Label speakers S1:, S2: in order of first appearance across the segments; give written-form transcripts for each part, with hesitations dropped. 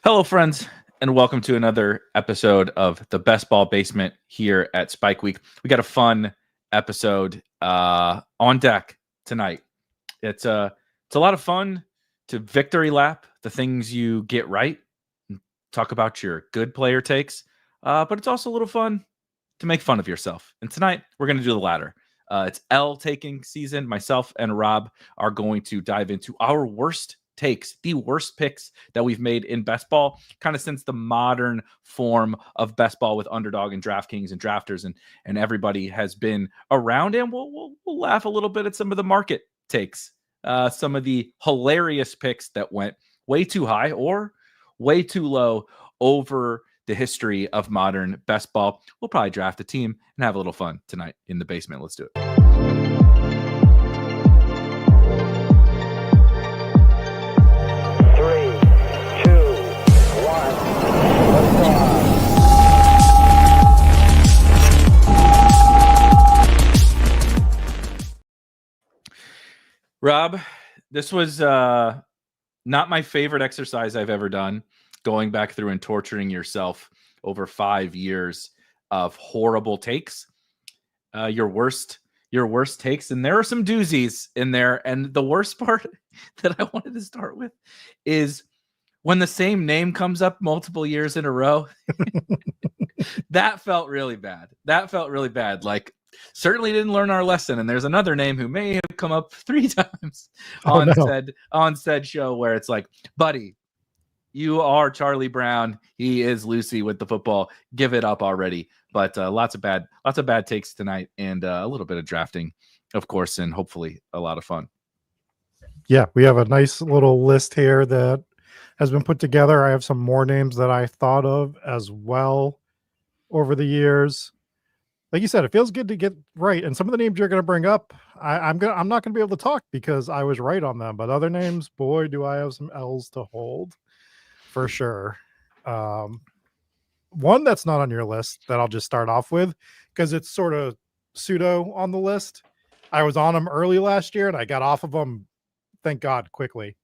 S1: Hello, friends, and welcome to another episode of the Best Ball Basement here at Spike Week. We got a fun episode on deck tonight. It's a lot of fun to victory lap the things you get right, and talk about your good player takes, but it's also a little fun to make fun of yourself. And tonight we're going to do the latter. It's L taking season. Myself and Rob are going to dive into our worst takes, the worst picks that we've made in best ball, kind of since the modern form of best ball with Underdog and DraftKings and drafters and everybody has been around. And we'll laugh a little bit at some of the market takes, some of the hilarious picks that went way too high or way too low over the history of modern best ball. We'll probably draft a team and have a little fun tonight in the basement. Let's do it. Rob, this was not my favorite exercise I've ever done, going back through and torturing yourself over 5 years of horrible takes. Your worst takes, and there are some doozies in there. And the worst part that I wanted to start with is when the same name comes up multiple years in a row. That felt really bad. Like, certainly didn't learn our lesson. And there's another name who may have come up 3 times on said show where it's like, buddy, you are Charlie Brown. He is Lucy with the football. Give it up already. But lots of bad takes tonight, and a little bit of drafting, of course, and hopefully a lot of fun.
S2: Yeah, we have a nice little list here that has been put together. I have some more names that I thought of as well over the years. Like you said, it feels good to get right. And some of the names you're going to bring up, I'm not going to be able to talk because I was right on them. But other names, boy, do I have some L's to hold for sure. One that's not on your list that I'll just start off with because it's sort of pseudo on the list. I was on them early last year and I got off of them, thank God, quickly.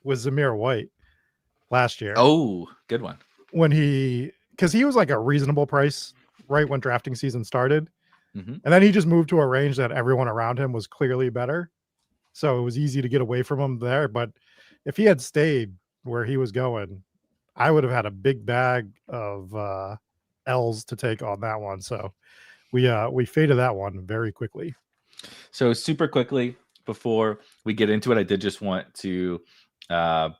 S2: Was Zamir White last year.
S1: Oh, good one.
S2: Because he was like a reasonable price right when drafting season started.
S1: Mm-hmm.
S2: And then he just moved to a range that everyone around him was clearly better. So it was easy to get away from him there. But if he had stayed where he was going, I would have had a big bag of L's to take on that one. So we faded that one very quickly.
S1: So super quickly before we get into it, I did just want to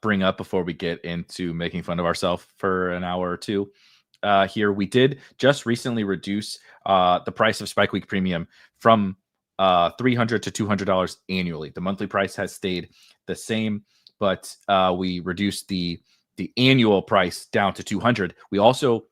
S1: bring up before we get into making fun of ourselves for an hour or two here. We did just recently reduce the price of Spike Week Premium from $300 to $200 annually. The monthly price has stayed the same, but we reduced the annual price down to $200. We also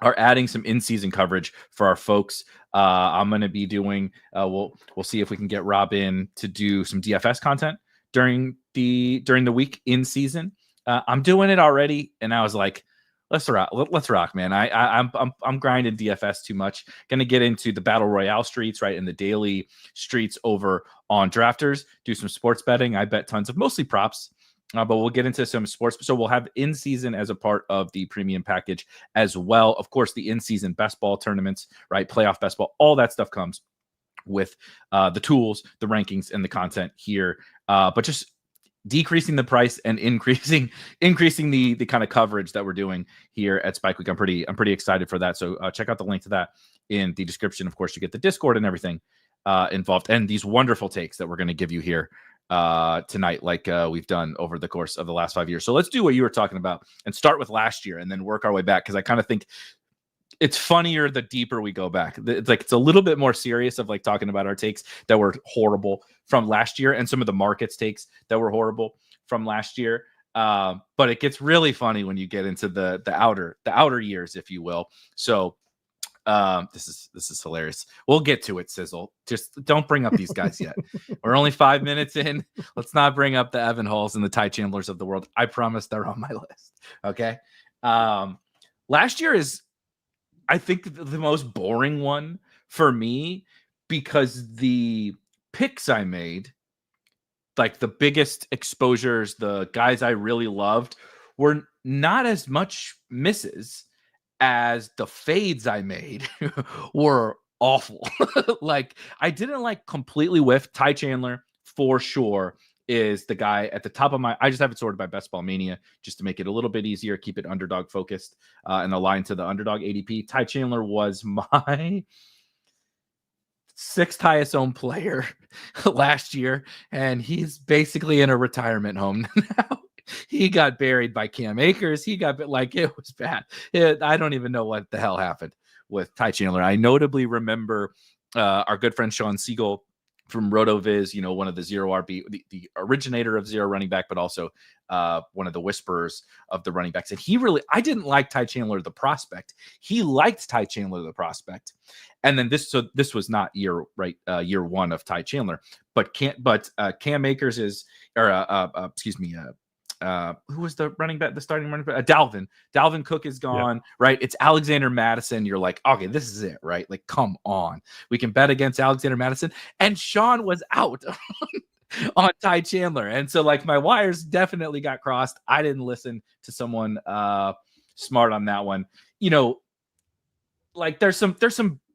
S1: are adding some in-season coverage for our folks. I'm going to be doing. We'll see if we can get Rob in to do some DFS content during the week in season. I'm doing it already, and I was like, let's rock, man. I'm grinding DFS too much. Going to get into the battle royale streets, right, and the daily streets over on Drafters. Do some sports betting. I bet tons of mostly props. But we'll get into some sports. So we'll have in-season as a part of the premium package as well. Of course, the in-season best ball tournaments, right? Playoff best ball, all that stuff comes with the tools, the rankings, and the content here. But just decreasing the price and increasing the kind of coverage that we're doing here at Spike Week. I'm pretty excited for that. So check out the link to that in the description. Of course, you get the Discord and everything involved, and these wonderful takes that we're going to give you here tonight, like we've done over the course of the last 5 years. So let's do what you were talking about and start with last year and then work our way back, because I kind of think it's funnier the deeper we go back. It's a little bit more serious of like talking about our takes that were horrible from last year and some of the markets takes that were horrible from last year. But it gets really funny when you get into the outer years, if you will. So this is hilarious. We'll get to it, Sizzle. Just don't bring up these guys yet. We're only 5 minutes in. Let's not bring up the Evan Halls and the Ty Chandlers of the world. I promise they're on my list. Okay. Last year is, I think, the most boring one for me, because the picks I made, like the biggest exposures, the guys I really loved, were not as much misses as the fades I made were awful. Like, I didn't like completely whiff. Ty Chandler, for sure, is the guy at the top of my. I just have it sorted by Best Ball Mania just to make it a little bit easier, keep it underdog focused, and aligned to the underdog ADP. Ty Chandler was my sixth highest owned player last year, and he's basically in a retirement home now. He got buried by Cam Akers. He got like, it was bad. I don't even know what the hell happened with Ty Chandler. I notably remember our good friend Sean Siegel from RotoViz, you know, one of the zero RB, the originator of zero running back, but also one of the whisperers of the running backs. And he really, I didn't like Ty Chandler, the prospect. He liked Ty Chandler, the prospect. And then this was not year one of Ty Chandler, but Cam Akers is, or excuse me, who was the running back, the starting running back? Dalvin Cook is gone, right? It's Alexander Madison. You're like, okay, this is it, right? Like, come on, we can bet against Alexander Madison. And Sean was out on Ty Chandler, and so like my wires definitely got crossed. I didn't listen to someone smart on that one. You know, like there's some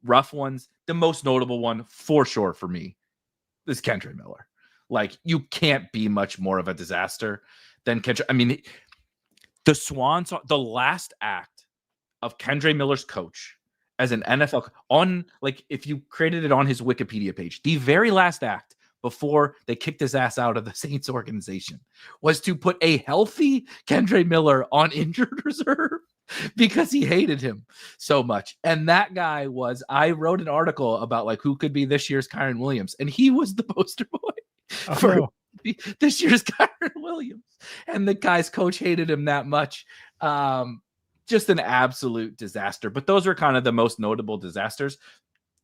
S1: rough ones. The most notable one for sure for me is Kendre Miller. Like, you can't be much more of a disaster than Kendre. I mean, the swan song, the last act of Kendre Miller's coach as an NFL on, like, if you created it on his Wikipedia page, the very last act before they kicked his ass out of the Saints organization was to put a healthy Kendre Miller on injured reserve because he hated him so much. And that guy was, I wrote an article about like who could be this year's Kyron Williams, and he was the poster boy for this year's Kyron Williams. And the guy's coach hated him that much. Just an absolute disaster. But those are kind of the most notable disasters.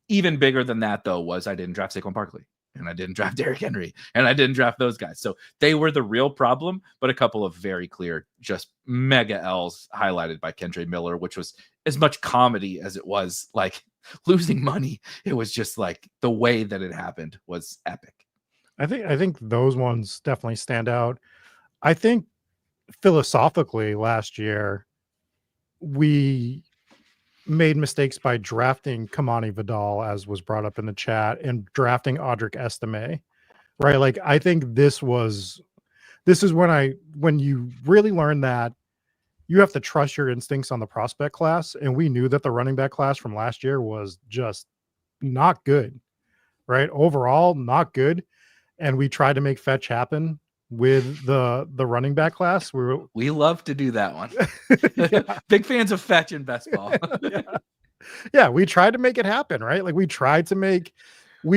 S1: Even bigger than that, though, was I didn't draft Saquon Barkley, and I didn't draft Derrick Henry, and I didn't draft those guys. So they were the real problem, but a couple of very clear, just mega L's highlighted by Kendre Miller, which was as much comedy as it was like losing money. It was just like the way that it happened was epic.
S2: I think those ones definitely stand out. I think philosophically last year we made mistakes by drafting Kamani Vidal, as was brought up in the chat, and drafting Audric Estime, right? Like, I think this is when you really learn that you have to trust your instincts on the prospect class. And we knew that the running back class from last year was just not good, right? Overall, not good. And we tried to make fetch happen with the running back class.
S1: We love to do that one.
S2: Yeah.
S1: Big fans of fetch and best ball.
S2: Yeah, we tried to make it happen, right? Like, we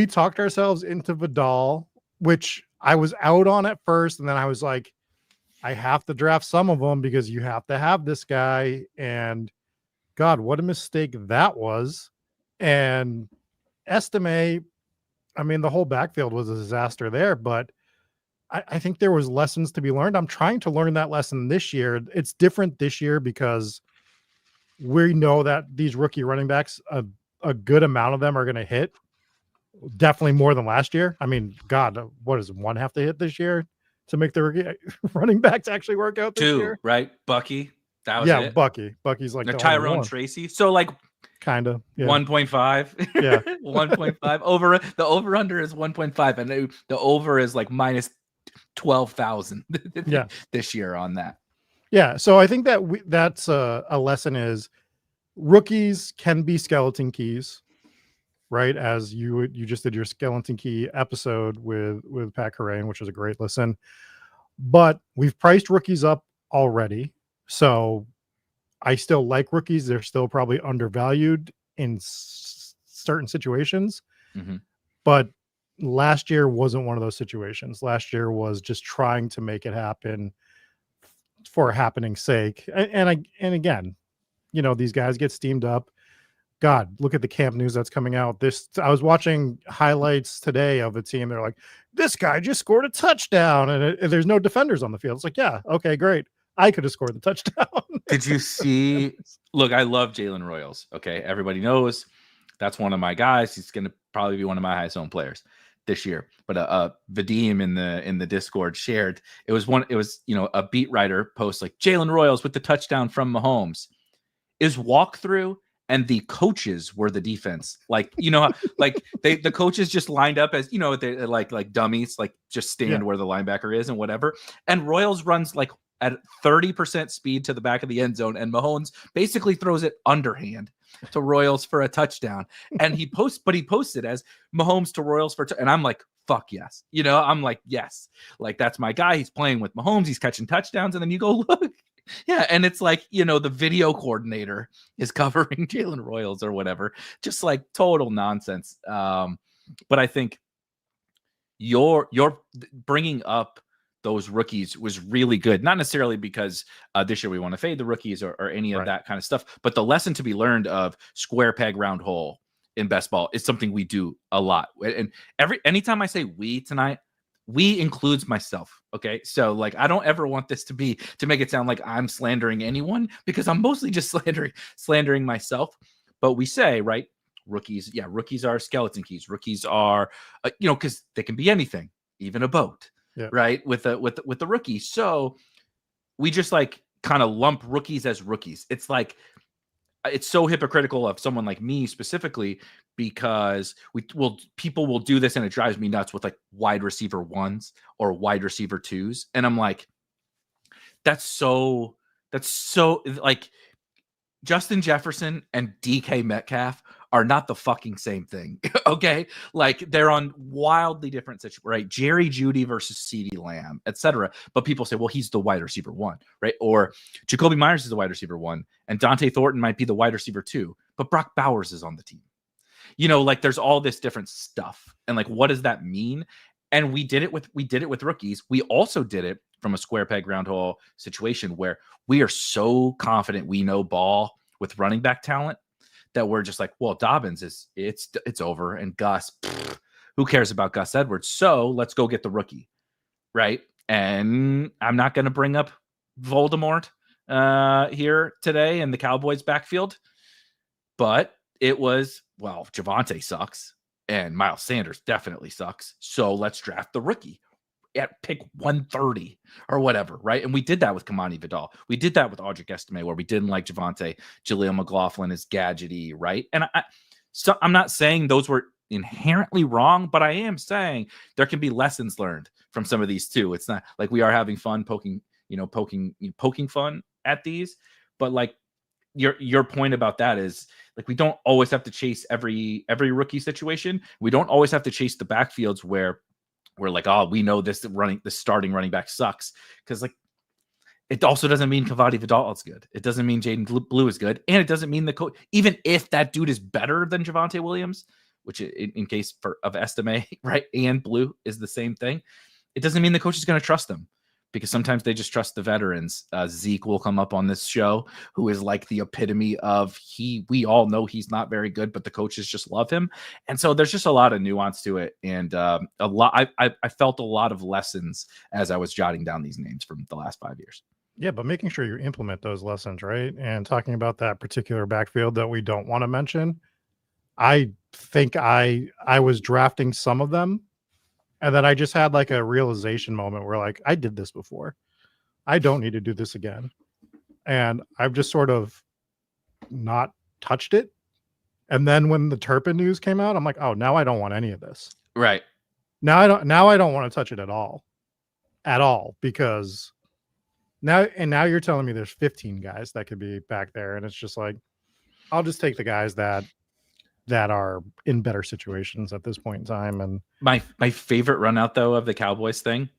S2: talked ourselves into Vidal, which I was out on at first, and then I was like, I have to draft some of them because you have to have this guy. And God, what a mistake that was. And Estime, I mean, the whole backfield was a disaster there, but I think there was lessons to be learned. I'm trying to learn that lesson this year. It's different this year because we know that these rookie running backs, a good amount of them are going to hit, definitely more than last year. I mean, God, what does one have to hit this year to make the rookie running backs actually work out this year?
S1: Right? Bucky. That was it.
S2: Bucky's like
S1: the Tyrone Tracy. So like
S2: kind of
S1: 1.5.
S2: Yeah.
S1: 1.5 over. The over under is 1.5, and the over is like minus 12,000 this year on that.
S2: Yeah, so I think that that's a lesson is rookies can be skeleton keys, right? As you just did your skeleton key episode with Pat Carrain, which was a great listen. But we've priced rookies up already, so I still like rookies. They're still probably undervalued in certain situations, but last year wasn't one of those situations. Last year was just trying to make it happen for happening's sake. And again, you know, these guys get steamed up. God, look at the camp news that's coming out. I was watching highlights today of a team. They're like, this guy just scored a touchdown, and there's no defenders on the field. It's like, yeah, okay, great. I could have scored the touchdown.
S1: Did you see? Look, I love Jalen Royals. Okay, everybody knows that's one of my guys. He's going to probably be one of my highest owned players. this year, but Vadim in the Discord shared it was a beat writer post like Jalen Royals with the touchdown from Mahomes is walkthrough, and the coaches were the defense. Like, like the coaches just lined up as, they like dummies, like just stand where the linebacker is and whatever. And Royals runs like at 30% speed to the back of the end zone, and Mahomes basically throws it underhand to Royals for a touchdown. And he posted as Mahomes to Royals and I'm like, fuck yes. I'm like, yes, like that's my guy. He's playing with Mahomes. He's catching touchdowns. And then you go, look. Yeah, and it's like, the video coordinator is covering Jalen Royals or whatever. Just like total nonsense. But I think your bringing up those rookies was really good. Not necessarily because this year we want to fade the rookies or any of that kind of stuff, but the lesson to be learned of square peg round hole in best ball is something we do a lot. And anytime I say we tonight, we includes myself. Okay. So like, I don't ever want this to make it sound like I'm slandering anyone, because I'm mostly just slandering myself. But we say, right, rookies are skeleton keys. Rookies are, because they can be anything, even a boat, right? With the rookie. So we just like kind of lump rookies as rookies. It's like, it's so hypocritical of someone like me specifically, because people will do this and it drives me nuts with like wide receiver ones or wide receiver twos. And I'm like, that's so like Justin Jefferson and DK Metcalf are not the fucking same thing. Okay. Like they're on wildly different situations, right? Jerry Jeudy versus CeeDee Lamb, etc. But people say, well, he's the wide receiver one, right? Or Jacoby Myers is the wide receiver one, and Dante Thornton might be the wide receiver two, but Brock Bowers is on the team. Like there's all this different stuff. And like, what does that mean? And we did it with rookies. We also did it from a square peg round hole situation where we are so confident we know ball with running back talent that we're just like, well, Dobbins it's over, and Gus, who cares about Gus Edwards? So let's go get the rookie, right? And I'm not going to bring up Voldemort here today in the Cowboys backfield, but it was, well, Javonte sucks and Miles Sanders definitely sucks. So let's draft the rookie at pick 130 or whatever, right? And we did that with Kamani Vidal. We did that with Audric Estime, where we didn't like Javonte. Jaleel McLaughlin is gadgety, right? And I'm not saying those were inherently wrong, but I am saying there can be lessons learned from some of these too. It's not like we are having fun poking fun at these, but like your point about that is like, we don't always have to chase every rookie situation. We don't always have to chase the backfields where we're like, oh, we know the starting running back sucks, because like it also doesn't mean Kavadi Vidal is good. It doesn't mean Jaden Blue is good, and it doesn't mean the coach, even if that dude is better than Javonte Williams, which in case of Estime, right, and Blue is the same thing. It doesn't mean the coach is going to trust them, because sometimes they just trust the veterans. Zeke will come up on this show, who is like the epitome of we all know he's not very good, but the coaches just love him. And so there's just a lot of nuance to it. And I felt a lot of lessons as I was jotting down these names from the last 5 years.
S2: Yeah, but making sure you implement those lessons, right? And talking about that particular backfield that we don't want to mention, I think I was drafting some of them, and then I just had like a realization moment where like, I did this before. I don't need to do this again. And I've just sort of not touched it. And then when the Turpin news came out, I'm like, oh, now I don't want any of this.
S1: Right.
S2: Now I don't want to touch it at all. Because now you're telling me there's 15 guys that could be back there. And it's just like, I'll just take the guys that are in better situations at this point in time. And
S1: my favorite run out though of the Cowboys thing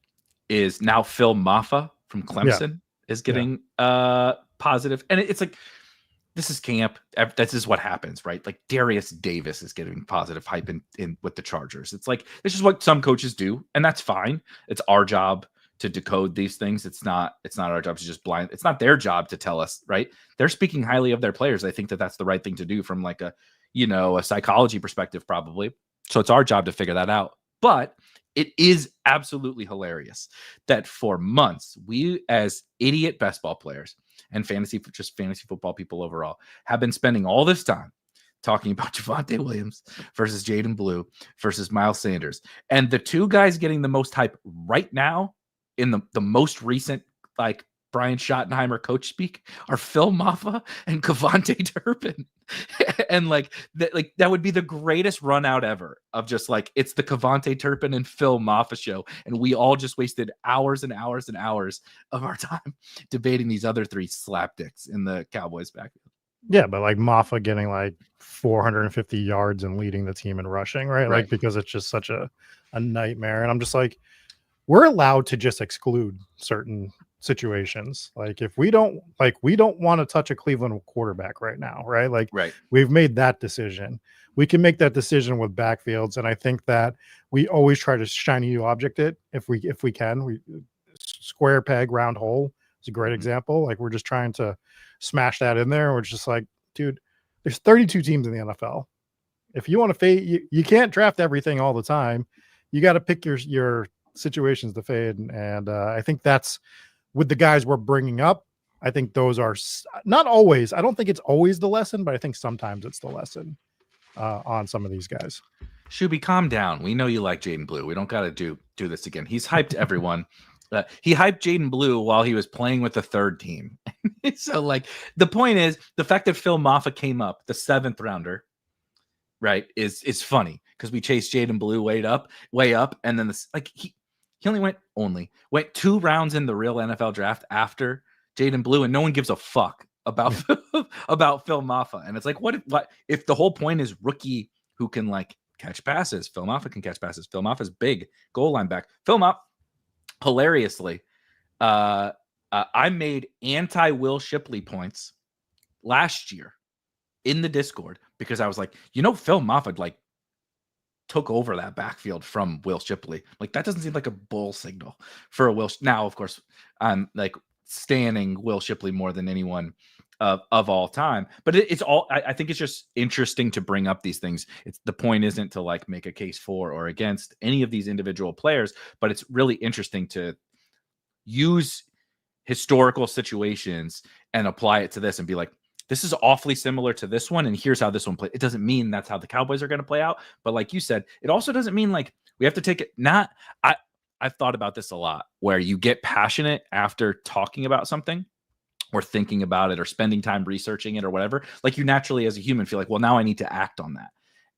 S1: is now Phil Maffa from Clemson is getting positive. And it's like, this is camp. This is what happens, right? Like Darius Davis is getting positive hype in with the Chargers. It's like, this is what some coaches do, and that's fine. It's our job to decode these things. It's not our job to just blind. It's not their job to tell us, right? They're speaking highly of their players. I think that's the right thing to do from like a psychology perspective, probably. So it's our job to figure that out. But it is absolutely hilarious that for months, we as idiot best ball players and fantasy football people overall have been spending all this time talking about Javonte Williams versus Jaden Blue versus Miles Sanders. And the two guys getting the most hype right now in the most recent, like, Brian Schottenheimer coach speak are Phil Maffa and Kevontae Turpin. And that would be the greatest run out ever of just like, it's the Kevontae Turpin and Phil Maffa show. And we all just wasted hours and hours and hours of our time debating these other three slapdicks in the Cowboys backfield.
S2: Yeah, but like Maffa getting like 450 yards and leading the team in rushing, right? Like, because it's just such a nightmare. And I'm just like, we're allowed to just exclude certain situations. Like, if we don't want to touch a Cleveland quarterback right now, right? Like, we've made that decision. We can make that decision with backfields. And I think that we always try to shiny new object it if we can. We square peg, round hole is a great example. Like, we're just trying to smash that in there. We're just like, dude, there's 32 teams in the NFL. If you want to fade, you can't draft everything all the time. You got to pick your situations to fade. And I think that's with the guys we're bringing up. I think those are not always. I don't think it's always the lesson, but I think sometimes it's the lesson on some of these guys.
S1: Shuby, calm down. We know you like Jaden Blue. We don't got to do this again. He's hyped everyone. He hyped Jaden Blue while he was playing with the third team. So, like, the point is, the fact that Phil Maffa came up, the 7th rounder, right, is funny because we chased Jaden Blue way up, and then he only went 2 rounds in the real NFL draft after Jaden Blue, and no one gives a fuck about about Phil Maffa. And it's like, what if the whole point is rookie who can like catch passes? Phil Maffa can catch passes. Phil Maffa's big goal line back. Phil Maffa, hilariously, I made anti-Will Shipley points last year in the Discord because I was like, Phil Maffa like took over that backfield from Will Shipley. Like, that doesn't seem like a bull signal for a Will. Now, of course, I'm like standing Will Shipley more than anyone of all time. But it's all, I think it's just interesting to bring up these things. The point isn't to like make a case for or against any of these individual players, but it's really interesting to use historical situations and apply it to this and be like, this is awfully similar to this one, and here's how this one played. It doesn't mean that's how the Cowboys are going to play out, but like you said, it also doesn't mean like we have to take it. I've thought about this a lot, where you get passionate after talking about something or thinking about it or spending time researching it or whatever. Like, you naturally as a human feel like, well, now I need to act on that.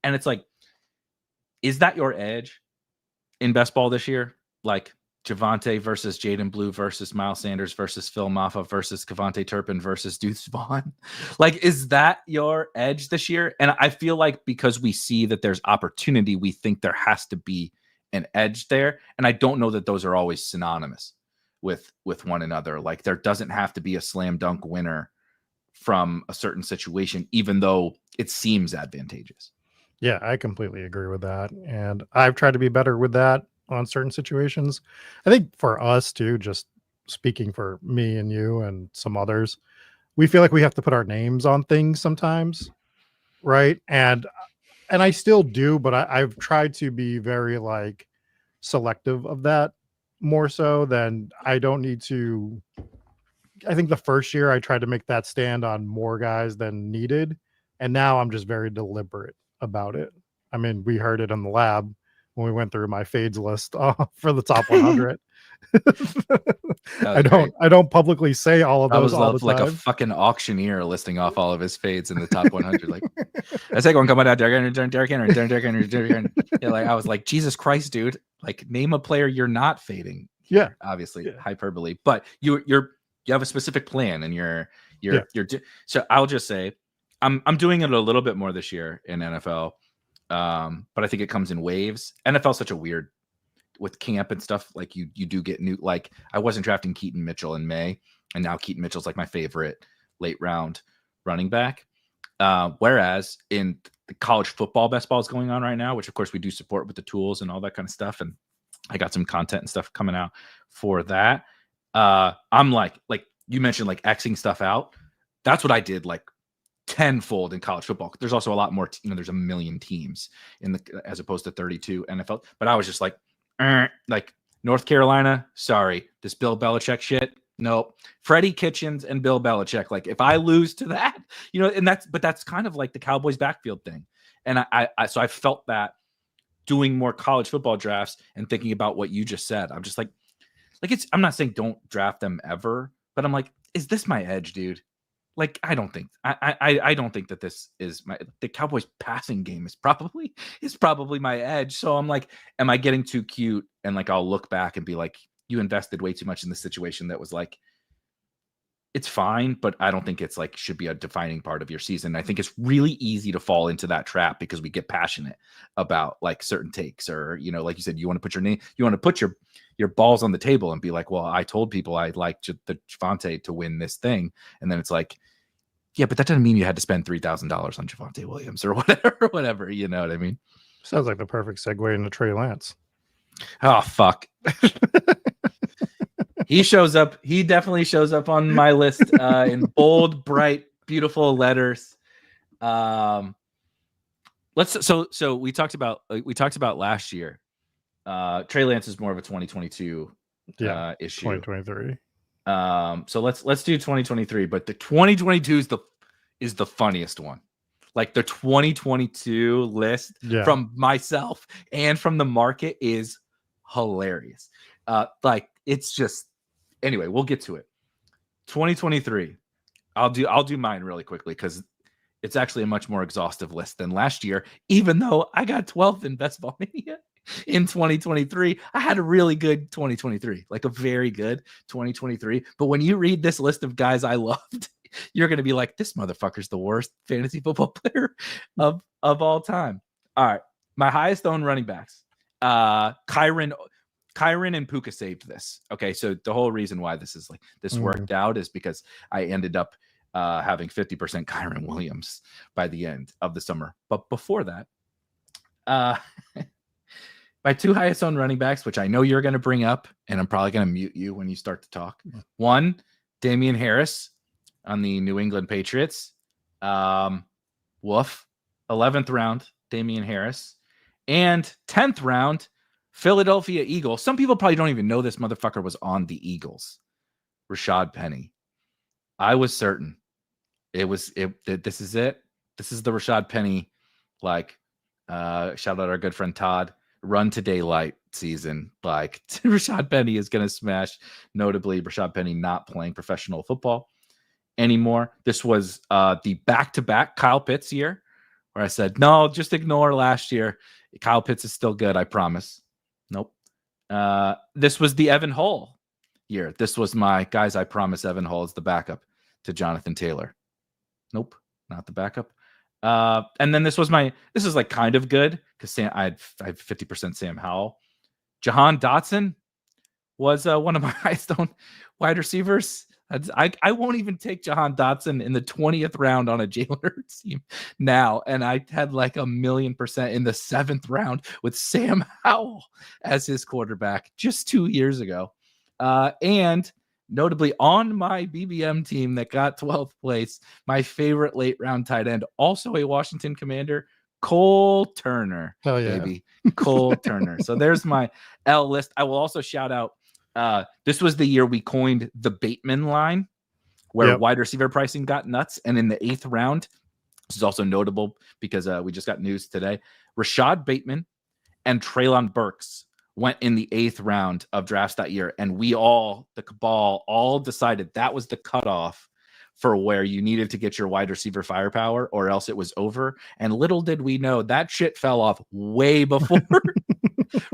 S1: And it's like, is that your edge in best ball this year? Like, Javonte versus Jaden Blue versus Miles Sanders versus Phil Maffa versus Kevontae Turpin versus Deuce Vaughn. Like, is that your edge this year? And I feel like because we see that there's opportunity, we think there has to be an edge there. And I don't know that those are always synonymous with one another. Like, there doesn't have to be a slam dunk winner from a certain situation, even though it seems advantageous.
S2: Yeah, I completely agree with that. And I've tried to be better with that on certain situations. I think for us too, just speaking for me and you and some others, we feel like we have to put our names on things sometimes, right? And I still do, but I've tried to be very like selective of that, more so than I don't need to. I think the first year I tried to make that stand on more guys than needed, and now I'm just very deliberate about it. I mean, we heard it in the lab when we went through my fades list for the top 100. I don't publicly say all of those all the time.
S1: Like a fucking auctioneer listing off all of his fades in the top 100. Like, I say, going, come on out, Derrick Henry. Yeah, like, I was like, Jesus Christ, dude! Like, name a player you're not fading.
S2: Yeah,
S1: obviously, hyperbole, but you have a specific plan, and you're so I'll just say, I'm doing it a little bit more this year in NFL. But I think it comes in waves. NFL's such a weird, with camp and stuff, like you do get new, like I wasn't drafting Keaton Mitchell in May, and now Keaton Mitchell's like my favorite late round running back. Whereas in the college football best ball is going on right now, which of course we do support with the tools and all that kind of stuff. And I got some content and stuff coming out for that. I'm like you mentioned, like Xing stuff out. That's what I did like tenfold in college football. There's also a lot more, there's a million teams as opposed to 32 NFL. But I was just like North Carolina, sorry, this Bill Belichick shit, Nope. Freddie Kitchens and Bill Belichick. Like if I lose to that, and that's kind of like the Cowboys backfield thing. And so I felt that doing more college football drafts and thinking about what you just said. I'm just like I'm not saying don't draft them ever, but I'm like, is this my edge, dude? Like, I don't think that this is the Cowboys passing game is probably my edge. So I'm like, am I getting too cute? And like, I'll look back and be like, you invested way too much in the situation that was like, it's fine, but I don't think it's like should be a defining part of your season. I think it's really easy to fall into that trap because we get passionate about like certain takes, or like you said, you want to put your name, you want to put your balls on the table and be like, well, I told people I liked the Javonte to win this thing, and then it's like, yeah, but that doesn't mean you had to spend $3,000 on Javonte Williams or whatever. You know what I mean?
S2: Sounds like the perfect segue into Trey Lance.
S1: Oh fuck. He shows up. He definitely shows up on my list in bold, bright, beautiful letters. So we talked about last year. Trey Lance is more of a 2022 issue.
S2: 2023.
S1: So let's do 2023, but the 2022 is the funniest one. Like the 2022 list from myself and from the market is hilarious. Like it's just, anyway, we'll get to it. 2023. I'll do mine really quickly because it's actually a much more exhaustive list than last year. Even though I got 12th in Best Ball Mania in 2023, I had a really good 2023, like a very good 2023. But when you read this list of guys I loved, you're going to be like, this motherfucker's the worst fantasy football player of all time. All right. My highest owned running backs. Kyron and Puka saved this. Okay. So the whole reason why this worked out is because I ended up having 50% Kyron Williams by the end of the summer. But before that, my two highest owned running backs, which I know you're going to bring up, and I'm probably going to mute you when you start to talk. One, Damian Harris on the New England Patriots. Woof. 11th round, Damian Harris. And 10th round, Philadelphia Eagles. Some people probably don't even know this motherfucker was on the Eagles. Rashad Penny. I was certain. This is it. This is the Rashad Penny, like, shout out our good friend Todd, run to daylight season. Like, Rashad Penny is going to smash. Notably, Rashad Penny not playing professional football anymore. This was the back-to-back Kyle Pitts year where I said, no, just ignore last year. Kyle Pitts is still good, I promise. Nope. This was the Evan Hull year. This was my, guys, I promise Evan Hull is the backup to Jonathan Taylor. Nope, not the backup. And then this is like kind of good because I had 50% Sam Howell. Jahan Dotson was one of my highest owned wide receivers. I won't even take Jahan Dotson in the 20th round on a Jalen Hurts team now. And I had like 1,000,000% in the 7th round with Sam Howell as his quarterback just 2 years ago. And notably on my BBM team that got 12th place, my favorite late round tight end, also a Washington Commander, Cole Turner.
S2: Hell yeah.
S1: Baby. Cole Turner. So there's my L list. I will also shout out, this was the year we coined the Bateman line, where wide receiver pricing got nuts. And in the 8th round, this is also notable because we just got news today, Rashad Bateman and Treylon Burks went in the 8th round of drafts that year. And we all, the cabal, all decided that was the cutoff for where you needed to get your wide receiver firepower or else it was over. And little did we know that shit fell off way before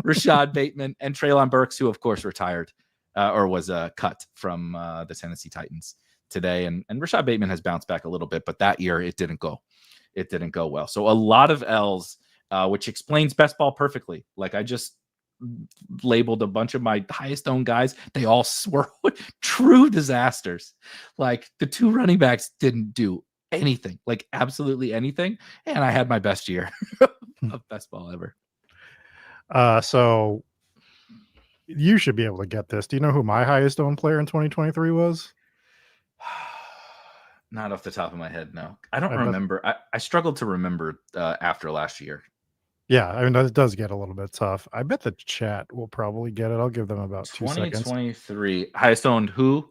S1: Rashad Bateman and Treylon Burks, who of course retired or was cut from the Tennessee Titans today. And Rashad Bateman has bounced back a little bit, but that year it didn't go well. So a lot of L's, which explains best ball perfectly. Like I just labeled a bunch of my highest owned guys. They all were true disasters. Like the two running backs didn't do anything, like absolutely anything. And I had my best year of best ball ever.
S2: So you should be able to get this. Do you know who my highest owned player in 2023 was?
S1: Not off the top of my head. No, I don't remember. I struggled to remember after last year.
S2: Yeah, I mean, that does get a little bit tough. I bet the chat will probably get it. I'll give them about 2 seconds.
S1: 2023 highest owned who?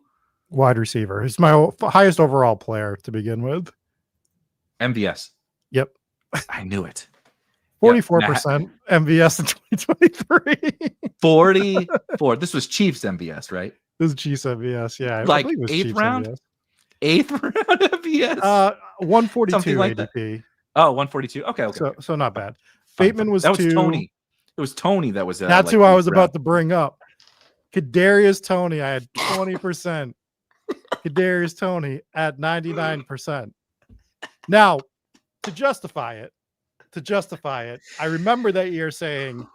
S2: wide receiver. He's my highest overall player to begin with.
S1: MVS.
S2: Yep.
S1: I knew it.
S2: 44% MVS in 2023.
S1: 44. This was Chiefs MVS, right?
S2: This is Chiefs MVS. Yeah.
S1: Like
S2: I believe it was
S1: eighth
S2: Chiefs
S1: round?
S2: MVS.
S1: Eighth round MVS?
S2: 142
S1: Something like
S2: ADP.
S1: that. Oh, 142. Okay.
S2: So not bad.
S1: Fine.
S2: Bateman was
S1: that was
S2: 2.
S1: Tony. It was Tony that was
S2: That's
S1: like
S2: who I was
S1: round.
S2: about to bring up. Kadarius Toney, I had 20%. Kadarius Toney at 99%. Now, to justify it, I remember that year saying,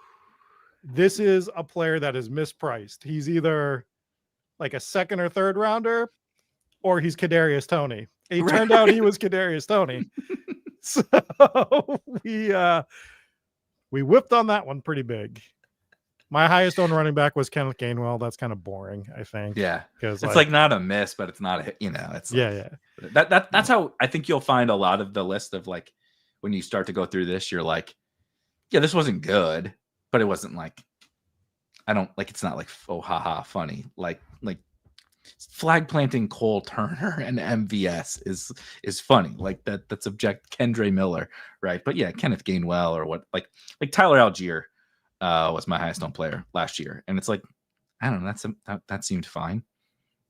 S2: this is a player that is mispriced. He's either like a second or third rounder, or he's Kadarius Toney. It turned out he was Kadarius Toney. So we whipped on that one pretty big. My highest owned running back was Kenneth Gainwell. That's kind of boring, I think.
S1: Yeah,
S2: because
S1: it's like not a miss, but it's not a, it's
S2: yeah.
S1: That's how I think you'll find a lot of the list of like when you start to go through this, you're like, yeah, this wasn't good, but it wasn't like it's not like oh haha funny like flag planting Cole Turner and MVS is funny like that's subject Kendre Miller, right? But yeah, Kenneth Gainwell or what like Tyler Algier was my highest owned player last year, and it's like I don't know, that seemed fine,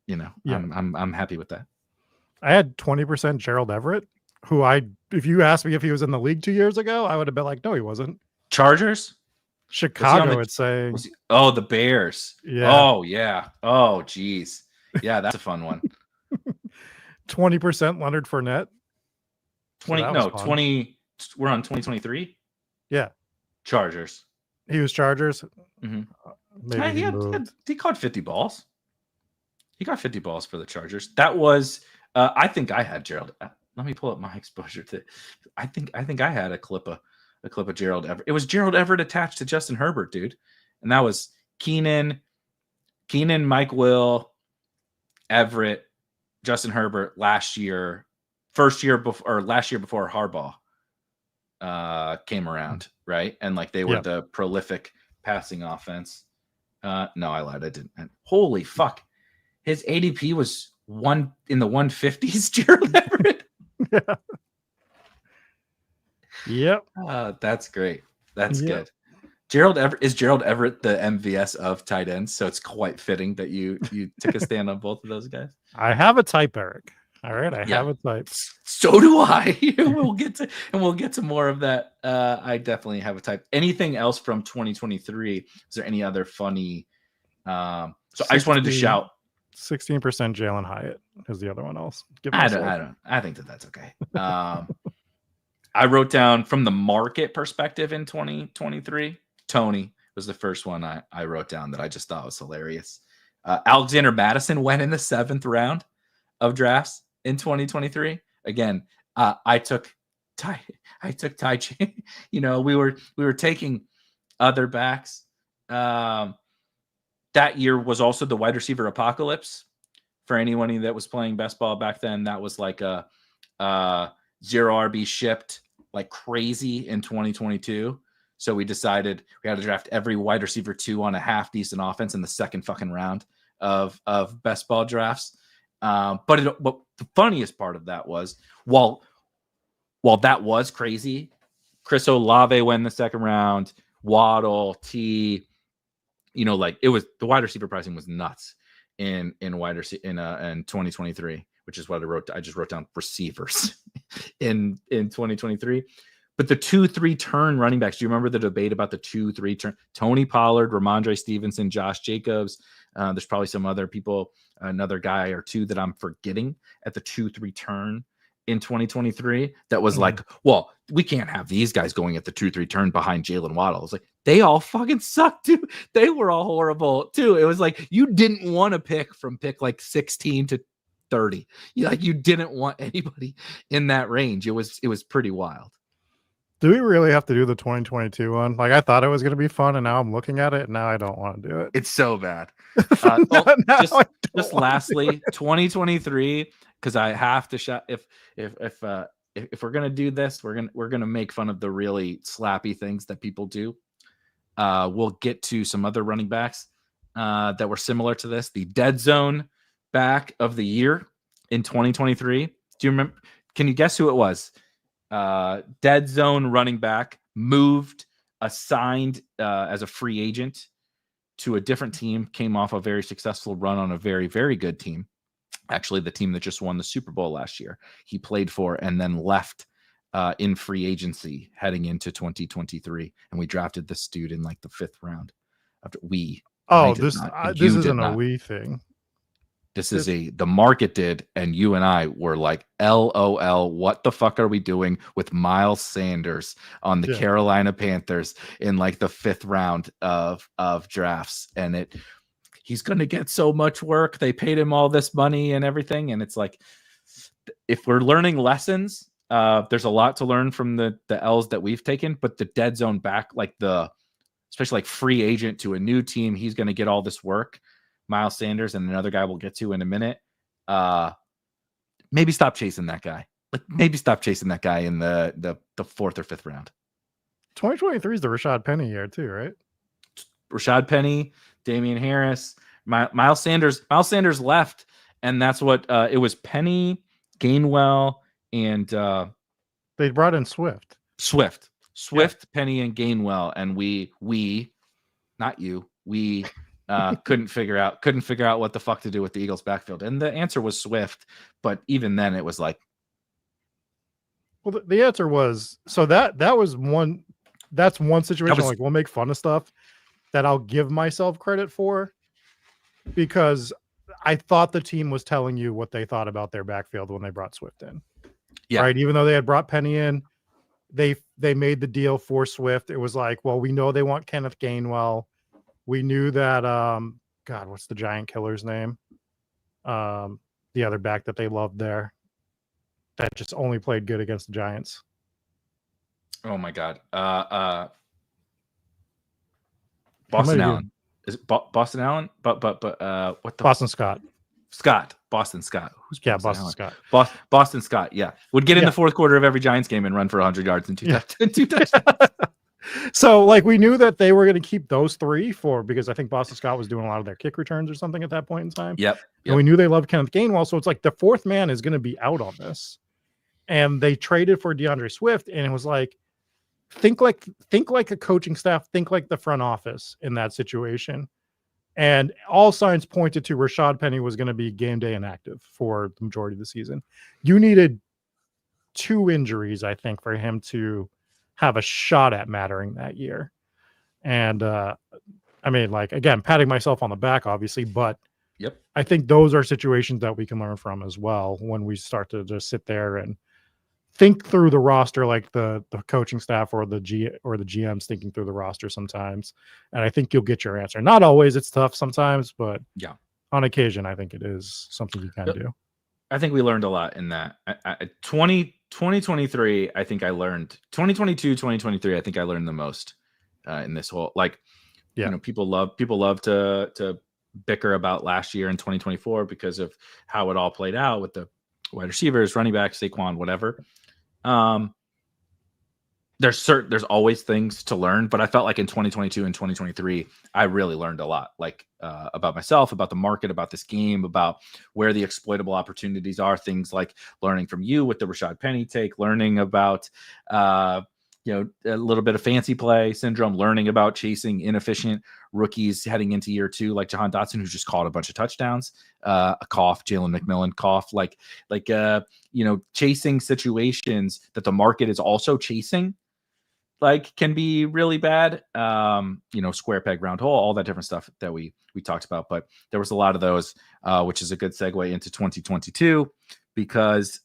S1: Yeah. I'm happy with that.
S2: I had 20% Gerald Everett, who if you asked me if he was in the league 2 years ago, I would have been like, no, he wasn't.
S1: Chargers,
S2: Chicago, it's saying.
S1: The Bears.
S2: Yeah.
S1: Oh yeah. Oh geez. Yeah, that's a fun one.
S2: 20% Leonard Fournette.
S1: 20. We're on 2023.
S2: Yeah.
S1: Chargers.
S2: He was Chargers.
S1: Mm-hmm.
S2: Maybe
S1: he caught 50 balls. He got 50 balls for the Chargers. That was. I think I had Gerald. Let me pull up my exposure to. I think I had a clip of Gerald Everett. It was Gerald Everett attached to Justin Herbert, dude, and that was Keenan, Mike Will, Everett, Justin Herbert last year, last year before Harbaugh came around, right? And like they were the prolific passing offense. No, I lied. I didn't. Holy fuck. His ADP was in the 150s, Gerald Everett.
S2: Yep.
S1: That's great. That's good. Gerald Everett the MVS of tight ends, so it's quite fitting that you took a stand on both of those guys.
S2: I have a type, Eric. All right, I have a type.
S1: So do I. we'll get to more of that. I definitely have a type. Anything else from 2023? Is there any other funny? So I just wanted to shout
S2: 16% Jalen Hyatt is the other one.
S1: I think that's okay. I wrote down from the market perspective in 2023. Tony was the first one I wrote down that I just thought was hilarious. Alexander Madison went in the 7th round of drafts in 2023. Again, I took Ty. We were taking other backs. That year was also the wide receiver apocalypse for anyone that was playing best ball back then. That was like a 0 RB shipped like crazy in 2022. So we decided we had to draft every wide receiver 2 on a half decent offense in the second fucking round of best ball drafts. But the funniest part of that was while that was crazy, Chris Olave went in the second round, Waddle, T, it was the wide receiver pricing was nuts in 2023, which is what I just wrote down receivers in 2023. But the 2-3 turn running backs, do you remember the debate about the 2-3 turn? Tony Pollard, Ramondre Stevenson, Josh Jacobs. There's probably some other people, another guy or two that I'm forgetting at the 2-3 turn in 2023 that was like, well, we can't have these guys going at the 2-3 turn behind Jalen Waddle. It's like, they all fucking suck too. They were all horrible too. It was like, you didn't want to pick from like 16 to 30. You didn't want anybody in that range. It was pretty wild.
S2: Do we really have to do the 2022 one? Like, I thought it was going to be fun, and now I'm looking at it, and now I don't want to do it.
S1: It's so bad. Just lastly, 2023, because I have to shout. If we're gonna do this, we're gonna make fun of the really slappy things that people do. We'll get to some other running backs that were similar to this. The dead zone back of the year in 2023. Do you remember? Can you guess who it was? Dead zone running back, moved, assigned as a free agent to a different team, came off a very successful run on a very, very good team. Actually, the team that just won the Super Bowl last year, he played for and then left in free agency heading into 2023. And we drafted this dude in like the 5th round.
S2: This isn't a we thing.
S1: This is the market did, and you and I were like, LOL, what the fuck are we doing with Miles Sanders on the Carolina Panthers in like the 5th round of drafts? And he's going to get so much work. They paid him all this money and everything. And it's like, if we're learning lessons, there's a lot to learn from the L's that we've taken, but the dead zone back, especially like free agent to a new team, he's going to get all this work. Miles Sanders and another guy we'll get to in a minute. Maybe stop chasing that guy. Maybe stop chasing that guy in the 4th or 5th round.
S2: 2023 is the Rashad Penny year too, right?
S1: Rashad Penny, Damian Harris, Miles Sanders. Miles Sanders left, and that's what it was. Penny, Gainwell, and
S2: they brought in Swift,
S1: Penny, and Gainwell, and we, not you, we. couldn't figure out what the fuck to do with the Eagles backfield. And the answer was Swift. But even then it was like,
S2: well, the answer was, so that's one situation. Like, we'll make fun of stuff that I'll give myself credit for, because I thought the team was telling you what they thought about their backfield when they brought Swift in. Yeah. Right. Even though they had brought Penny in, they made the deal for Swift. It was like, well, we know they want Kenneth Gainwell. We knew that, God, what's the giant killer's name? The other back that they loved there that just only played good against the Giants.
S1: Oh my God. Boston Allen. Is it Boston Allen? But what the
S2: Boston Scott.
S1: Boston Scott.
S2: Who's Boston Scott?
S1: Boston Scott, yeah. Would get in the 4th quarter of every Giants game and run for 100 yards and 2 touchdowns.
S2: So, like, we knew that they were going to keep those 3 because I think Boston Scott was doing a lot of their kick returns or something at that point in time.
S1: Yep.
S2: And we knew they loved Kenneth Gainwell. So it's like the 4th man is going to be out on this. And they traded for DeAndre Swift. And it was like, think like a coaching staff, think like the front office in that situation. And all signs pointed to Rashad Penny was going to be game day inactive for the majority of the season. You needed 2 injuries, I think, for him to have a shot at mattering that year. And I mean, like, again, patting myself on the back, obviously, but I think those are situations that we can learn from as well when we start to just sit there and think through the roster, like the coaching staff or the GMs thinking through the roster sometimes. And I think you'll get your answer. Not always, it's tough sometimes, but on occasion, I think it is something you can do.
S1: I think we learned a lot in that. 2023, I think I learned. 2022, 2023, I think I learned the most in this whole, like, you know, people love to bicker about last year in 2024 because of how it all played out with the wide receivers, running backs, Saquon, whatever. There's always things to learn, but I felt like in 2022 and 2023, I really learned a lot, like about myself, about the market, about this game, about where the exploitable opportunities are. Things like learning from you with the Rashad Penny take, learning about, a little bit of fancy play syndrome, learning about chasing inefficient rookies heading into year 2, like Jahan Dotson, who just caught a bunch of touchdowns, a cough, Jalen McMillan cough, chasing situations that the market is also chasing, like, can be really bad. Square peg, round hole, all that different stuff that we talked about. But there was a lot of those, which is a good segue into 2022, because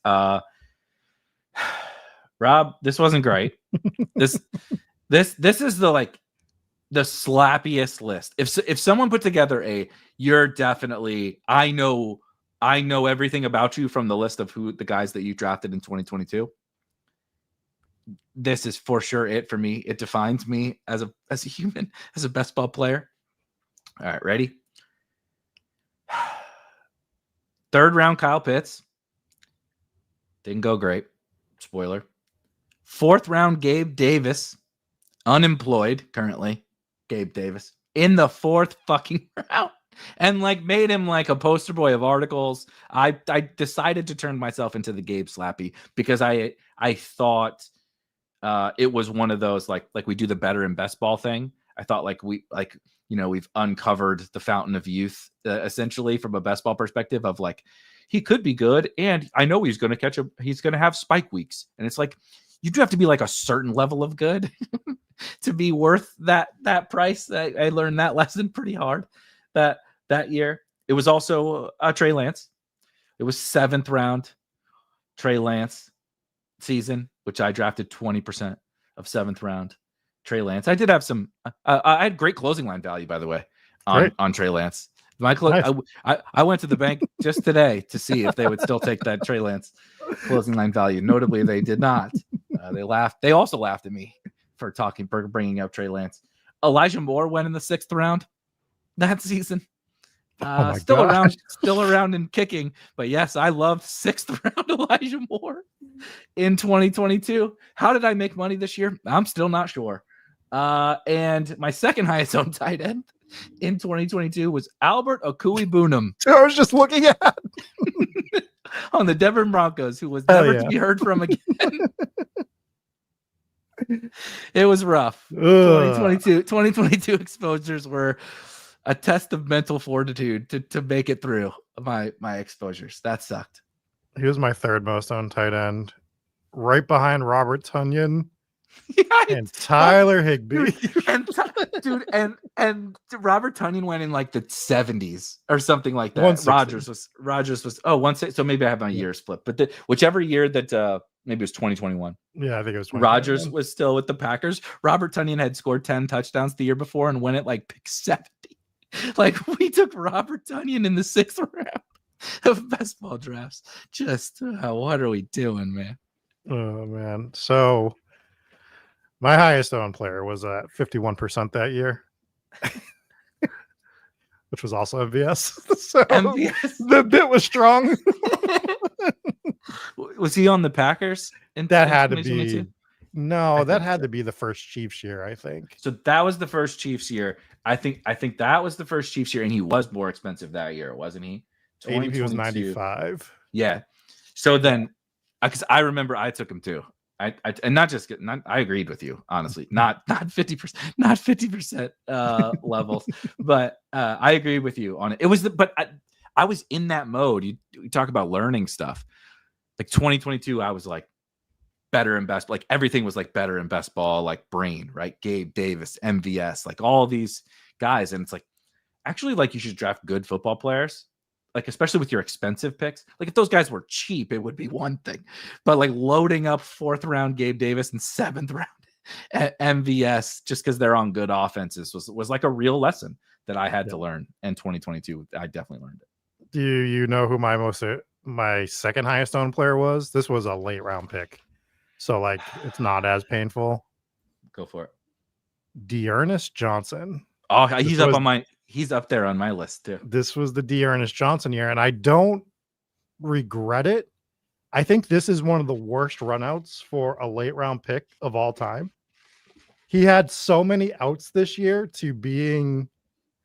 S1: Rob, this wasn't great. This is the slappiest list. If someone put together you're definitely, I know everything about you from the list of the guys that you drafted in 2022. This is for sure it for me. It defines me as a human, as a best ball player. All right, ready? 3rd round, Kyle Pitts. Didn't go great. Spoiler. 4th round, Gabe Davis. Unemployed currently. Gabe Davis. In the 4th fucking round. and like made him like a poster boy of articles. I decided to turn myself into the Gabe Slappy because I thought it was one of those like we do the better and best ball thing. I thought we've uncovered the fountain of youth essentially from a best ball perspective of like he could be good, and I know he's going to have spike weeks, and it's like you do have to be like a certain level of good to be worth that price. I learned that lesson pretty hard that year. It was also Trey Lance. It was 7th round Trey Lance season, which I drafted 20% of 7th round Trey Lance. I did have some. I had great closing line value, by the way, on Trey Lance. Nice. I went to the bank just today to see if they would still take that Trey Lance closing line value. Notably, they did not. They laughed. They also laughed at me for bringing up Trey Lance. Elijah Moore went in the 6th round that season. Still around and kicking. But yes, I loved 6th round Elijah Moore in 2022. How did I make money this year? I'm still not sure. And my second highest owned tight end in 2022 was Albert Okui-Boonham.
S2: I was just looking at
S1: on the Denver Broncos, who was never to be heard from again. It was rough. 2022 exposures were a test of mental fortitude to make it through my exposures. That sucked.
S2: He was my 3rd most owned tight end, right behind Robert Tonyan and Tyler Higbee.
S1: And Robert Tonyan went in like the 70s or something like that. Rodgers was so maybe I have my year split, but whichever year that maybe it was 2021.
S2: Yeah, I think it was 2021.
S1: Rodgers was still with the Packers. Robert Tonyan had scored 10 touchdowns the year before and went at like pick 70. Like we took Robert Tonyan in the 6th round of best ball drafts. Just what are we doing, man?
S2: Oh man. So my highest owned player was at 51% that year, which was also MVS. So MVS. The bit was strong.
S1: Was he on the Packers?
S2: That had to be. No, that had to be the first Chiefs year, I think.
S1: So that was the first Chiefs year. I think that was the first Chiefs year, and he was more expensive that year, wasn't he?
S2: ADP was 95.
S1: Yeah. So then, because I remember I took him too. I agreed with you, honestly. Not 50%, not 50% levels, but I agreed with you on it. It was but I was in that mode. You talk about learning stuff. Like 2022, I was like better and best. Like everything was like better and best ball, like brain, right? Gabe Davis, MVS, like all these guys. And it's like, actually, like you should draft good football players. Like, especially with your expensive picks. Like if those guys were cheap, it would be one thing. But like loading up 4th round Gabe Davis and 7th round MVS just because they're on good offenses was like a real lesson that I had to learn in 2022. I definitely learned it.
S2: Do you know who my second highest owned player was? This was a late round pick. So like it's not as painful.
S1: Go for it.
S2: D'Ernest Johnson.
S1: Oh, he's up there on my list too.
S2: This was the D'Ernest Johnson year, and I don't regret it. I think this is one of the worst runouts for a late round pick of all time. He had so many outs this year to being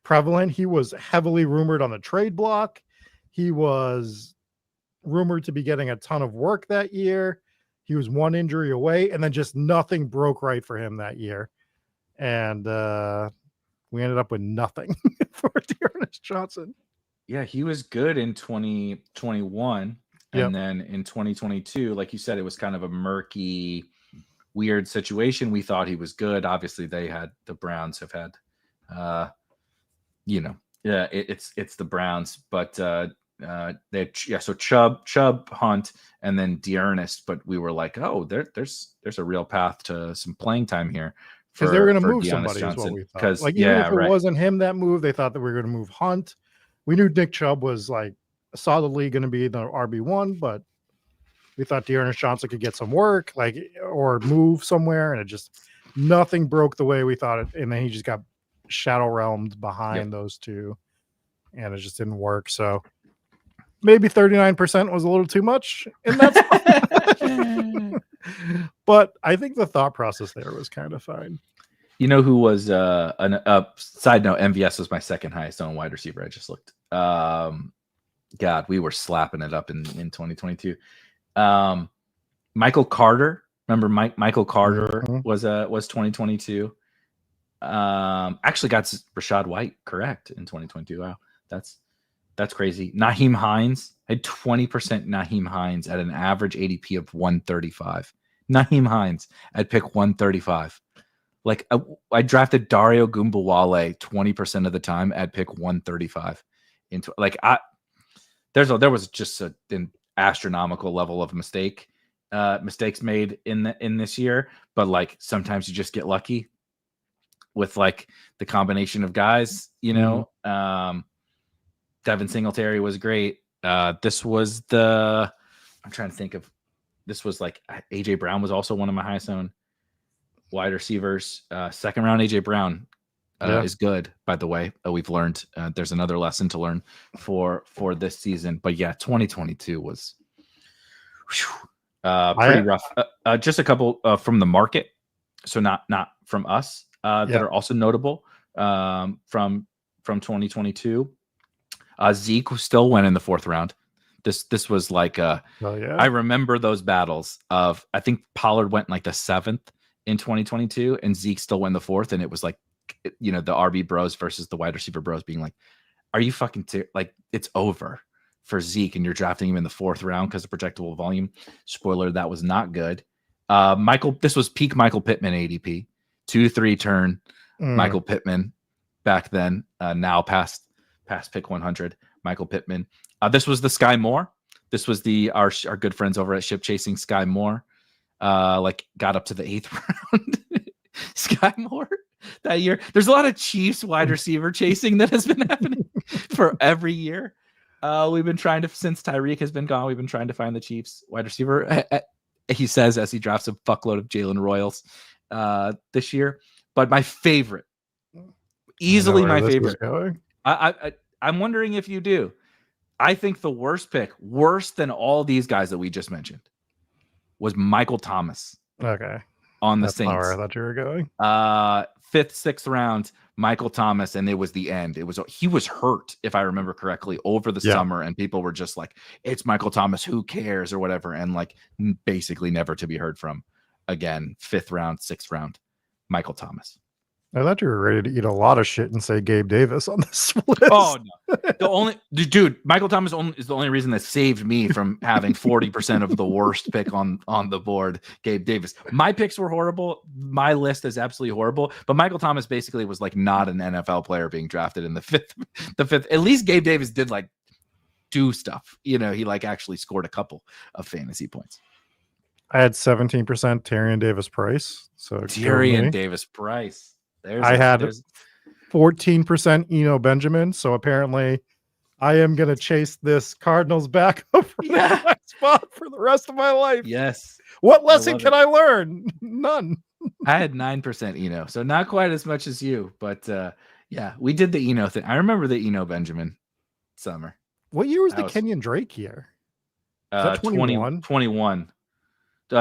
S2: prevalent. He was heavily rumored on the trade block. He was rumored to be getting a ton of work that year. He was one injury away, and then just nothing broke right for him that year. And we ended up with nothing for D'Ernest Johnson.
S1: Yeah, he was good in 2021. And then in 2022, like you said, it was kind of a murky, weird situation. We thought he was good. Obviously, the Browns have had, it's the Browns, but so Chubb, Hunt, and then D'Ernest. But we were like, oh, there's a real path to some playing time here.
S2: Because they were going to move somebody, is what we thought. Because even if it wasn't him that moved, they thought that we were going to move Hunt. We knew Nick Chubb was like solidly going to be the RB1, but we thought D'Ernest Johnson could get some work, or move somewhere, and it just nothing broke the way we thought it. And then he just got shadow realmed behind those two, and it just didn't work. So maybe 39% was a little too much in that spot. But I think the thought process there was kind of fine.
S1: You know who was side note, MVS was my second highest on wide receiver. I just looked. God, we were slapping it up in 2022. Michael Carter. Remember Michael Carter was 2022. Actually got Rashad White correct in 2022. Wow, that's crazy. Naheem Hines. I had 20% Naheem Hines at an average ADP of 135. Naheem Hines at pick 135. Like I drafted Dario Gumbawale 20% of the time at pick 135. Into like there was just an astronomical level of mistakes made in this year, but like sometimes you just get lucky with like the combination of guys, you know. Devin Singletary was great. This was I'm trying to think of, this was like AJ Brown was also one of my highest owned wide receivers. Second round AJ Brown is good, by the way. We've learned there's another lesson to learn for this season. But yeah, 2022 was pretty rough. Just a couple from the market, so not from us, that are also notable from 2022. Zeke still went in the fourth round. This was like I remember those battles of, I think Pollard went like the seventh in 2022 and Zeke still went in the fourth, and it was like, you know, the RB bros versus the wide receiver bros being like, are you fucking like, it's over for Zeke and you're drafting him in the fourth round because of projectable volume. Spoiler, that was not good. This was peak Michael Pittman ADP, 2-3 turn Michael Pittman back then, now past pick 100 Michael Pittman. This was the Sky Moore. This was our good friends over at Ship Chasing, Sky Moore. Like got up to the 8th round. Sky Moore that year. There's a lot of Chiefs wide receiver chasing that has been happening for every year. We've been trying to, since Tyreek has been gone, we've been trying to find the Chiefs wide receiver. He says as he drafts a fuckload of Jalen Royals this year. But my favorite, easily my favorite. I'm wondering if you do. I think the worst pick, worse than all these guys that we just mentioned, was Michael Thomas.
S2: Okay.
S1: On the
S2: That's
S1: Saints.
S2: where I thought you were going.
S1: 5th, 6th round, Michael Thomas, and it was the end. He was hurt, if I remember correctly, over the summer, and people were just like, it's Michael Thomas, who cares, or whatever, and like basically never to be heard from again. 5th round, 6th round, Michael Thomas.
S2: I thought you were ready to eat a lot of shit and say Gabe Davis on this list.
S1: Oh no, Michael Thomas is the only reason that saved me from having 40% of the worst pick on the board. Gabe Davis. My picks were horrible. My list is absolutely horrible. But Michael Thomas basically was like not an NFL player being drafted in the fifth. At least Gabe Davis did like do stuff. You know, he like actually scored a couple of fantasy points.
S2: I had 17% Tyrion Davis Price. So
S1: Tyrion Davis Price.
S2: I had 14% Eno Benjamin. So apparently I am going to chase this Cardinals back up from the spot for the rest of my life.
S1: Yes.
S2: What lesson can I learn? None.
S1: I had 9% Eno. So not quite as much as you, but yeah, we did the Eno thing. I remember the Eno Benjamin summer.
S2: What year was the Kenyon Drake year?
S1: 21.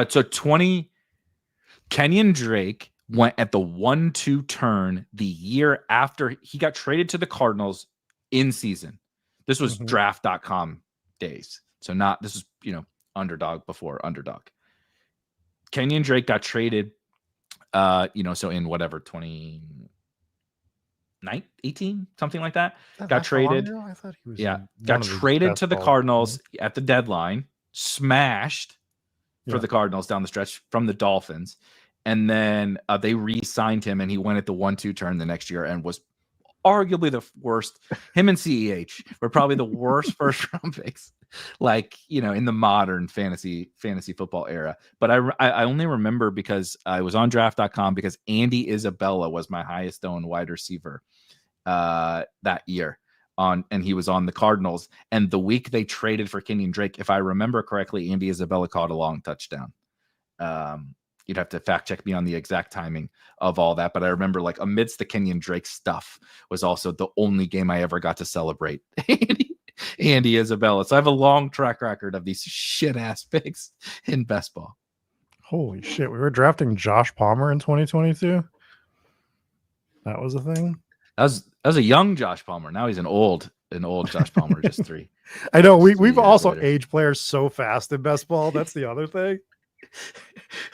S1: So 20 Kenyon Drake went at the 1-2 turn the year after he got traded to the Cardinals in season. This was draft.com days. So this is, you know, underdog before underdog. Kenyon Drake got traded, you know, so in whatever, 2018, something like that. Got traded. I thought he was got traded to the Cardinals at the deadline, smashed for the Cardinals down the stretch from the Dolphins. And then they re-signed him, and he went at the 1-2 turn the next year and was arguably the worst. Him and CEH were probably the worst first round picks, like, you know, in the modern fantasy football era. But I only remember because I was on draft.com because Andy Isabella was my highest owned wide receiver that year. And he was on the Cardinals. And the week they traded for Kenyon Drake, if I remember correctly, Andy Isabella caught a long touchdown. You'd have to fact check me on the exact timing of all that. But I remember, like, amidst the Kenyon Drake stuff was also the only game I ever got to celebrate Andy Isabella. So I have a long track record of these shit ass picks in best ball.
S2: Holy shit. We were drafting Josh Palmer in 2022. That was a thing.
S1: That was a young Josh Palmer. Now he's an old Josh Palmer. Just three.
S2: I know
S1: just 3
S2: we've
S1: years
S2: also
S1: later.
S2: aged players so fast in best ball. That's the other thing.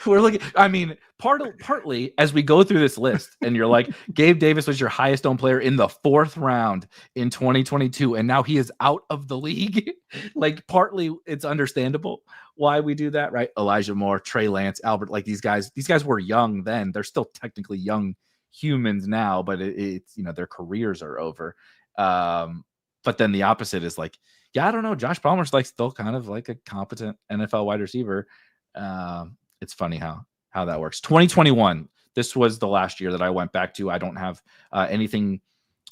S1: We're looking. I mean, partly as we go through this list, and you're like, Gabe Davis was your highest owned player in the 4th round in 2022, and now he is out of the league. Like, partly it's understandable why we do that, right? Elijah Moore, Trey Lance, Albert, like these guys were young then. They're still technically young humans now, but it's their careers are over. But then the opposite is like, yeah, I don't know. Josh Palmer's like still kind of like a competent NFL wide receiver. It's funny how that works. 2021. This was the last year that I went back to. I don't have anything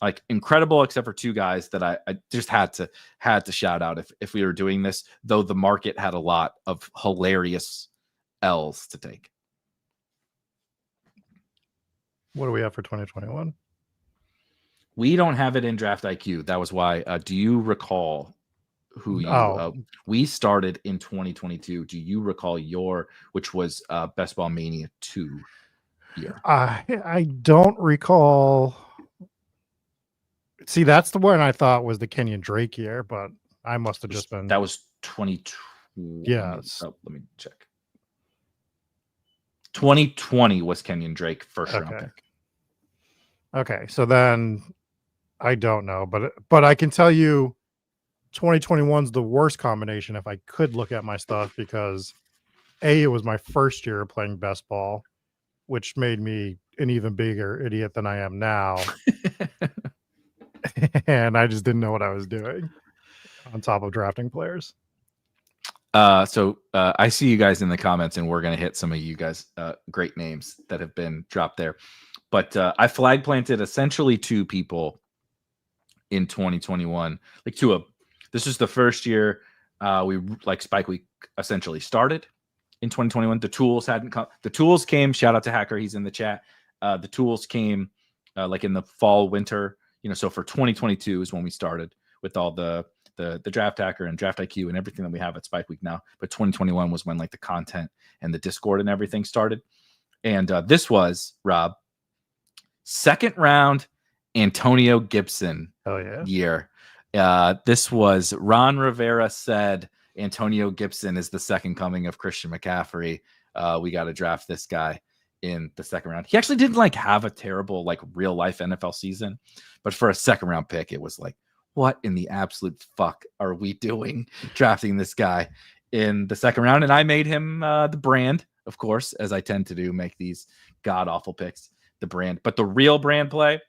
S1: like incredible except for 2 guys that I just had to shout out if we were doing this, though the market had a lot of hilarious L's to take.
S2: What do we have for 2021?
S1: We don't have it in Draft IQ. That was why. Do you recall who you we started in 2022? Do you recall which was Best Ball Mania 2 year?
S2: I don't recall. See, that's the one I thought was the Kenyon Drake year, but I must have just been.
S1: That was 2020.
S2: Yes.
S1: Let me check. 2020 was Kenyon Drake first round pick.
S2: Okay, so then I don't know, but I can tell you 2021's the worst combination if I could look at my stuff, because it was my first year playing best ball, which made me an even bigger idiot than I am now. And I just didn't know what I was doing on top of drafting players.
S1: So I see you guys in the comments, and we're going to hit some of you guys great names that have been dropped there. But I flag planted essentially 2 people in 2021, like this is the first year we like Spike Week essentially started in 2021. The tools hadn't come. The tools came. Shout out to Hacker. He's in the chat. The tools came like in the fall, winter, so for 2022 is when we started with all the Draft Hacker and Draft IQ and everything that we have at Spike Week now. But 2021 was when like the content and the Discord and everything started. And this was, Rob, 2nd round Antonio Gibson year. This was Ron Rivera said Antonio Gibson is the second coming of Christian McCaffrey. We got to draft this guy in the 2nd round. He actually didn't like have a terrible like real life NFL season, but for a 2nd round pick, it was like, what in the absolute fuck are we doing drafting this guy in the 2nd round? And I made him the brand, of course, as I tend to do, make these god awful picks the brand. But the real brand play,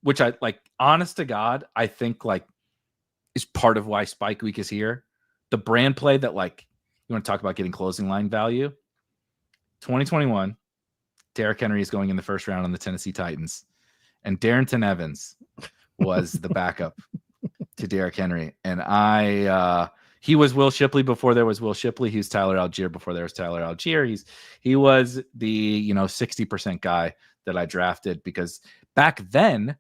S1: which I like, honest to God, I think like is part of why Spike Week is here. The brand play that like you want to talk about getting closing line value. 2021, Derrick Henry is going in the 1st round on the Tennessee Titans, and Darrington Evans was the backup to Derrick Henry. And he was Will Shipley before there was Will Shipley. He was Tyler Algier before there was Tyler Algier. He was the 60% guy that I drafted, because back then,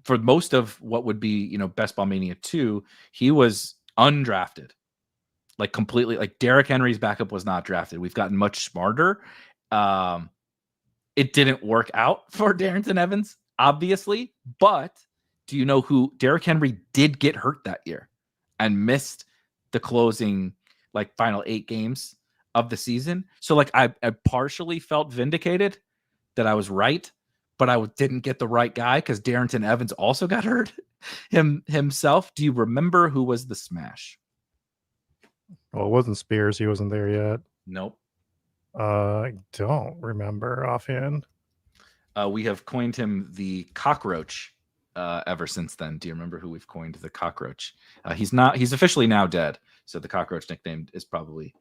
S1: for most of what would be Best Ball Mania 2, he was undrafted, like completely. Like Derrick Henry's backup was not drafted. We've gotten much smarter. It didn't work out for Darrington Evans, obviously, but do you know who Derrick Henry did get hurt that year and missed the closing like final 8 games of the season? So like I partially felt vindicated that I was right, but I didn't get the right guy because Darrington Evans also got hurt himself. Do you remember who was the smash?
S2: Well, it wasn't Spears. He wasn't there yet.
S1: Nope.
S2: I don't remember offhand.
S1: We have coined him the Cockroach ever since then. Do you remember who we've coined the Cockroach? He's officially now dead, so the Cockroach nickname is probably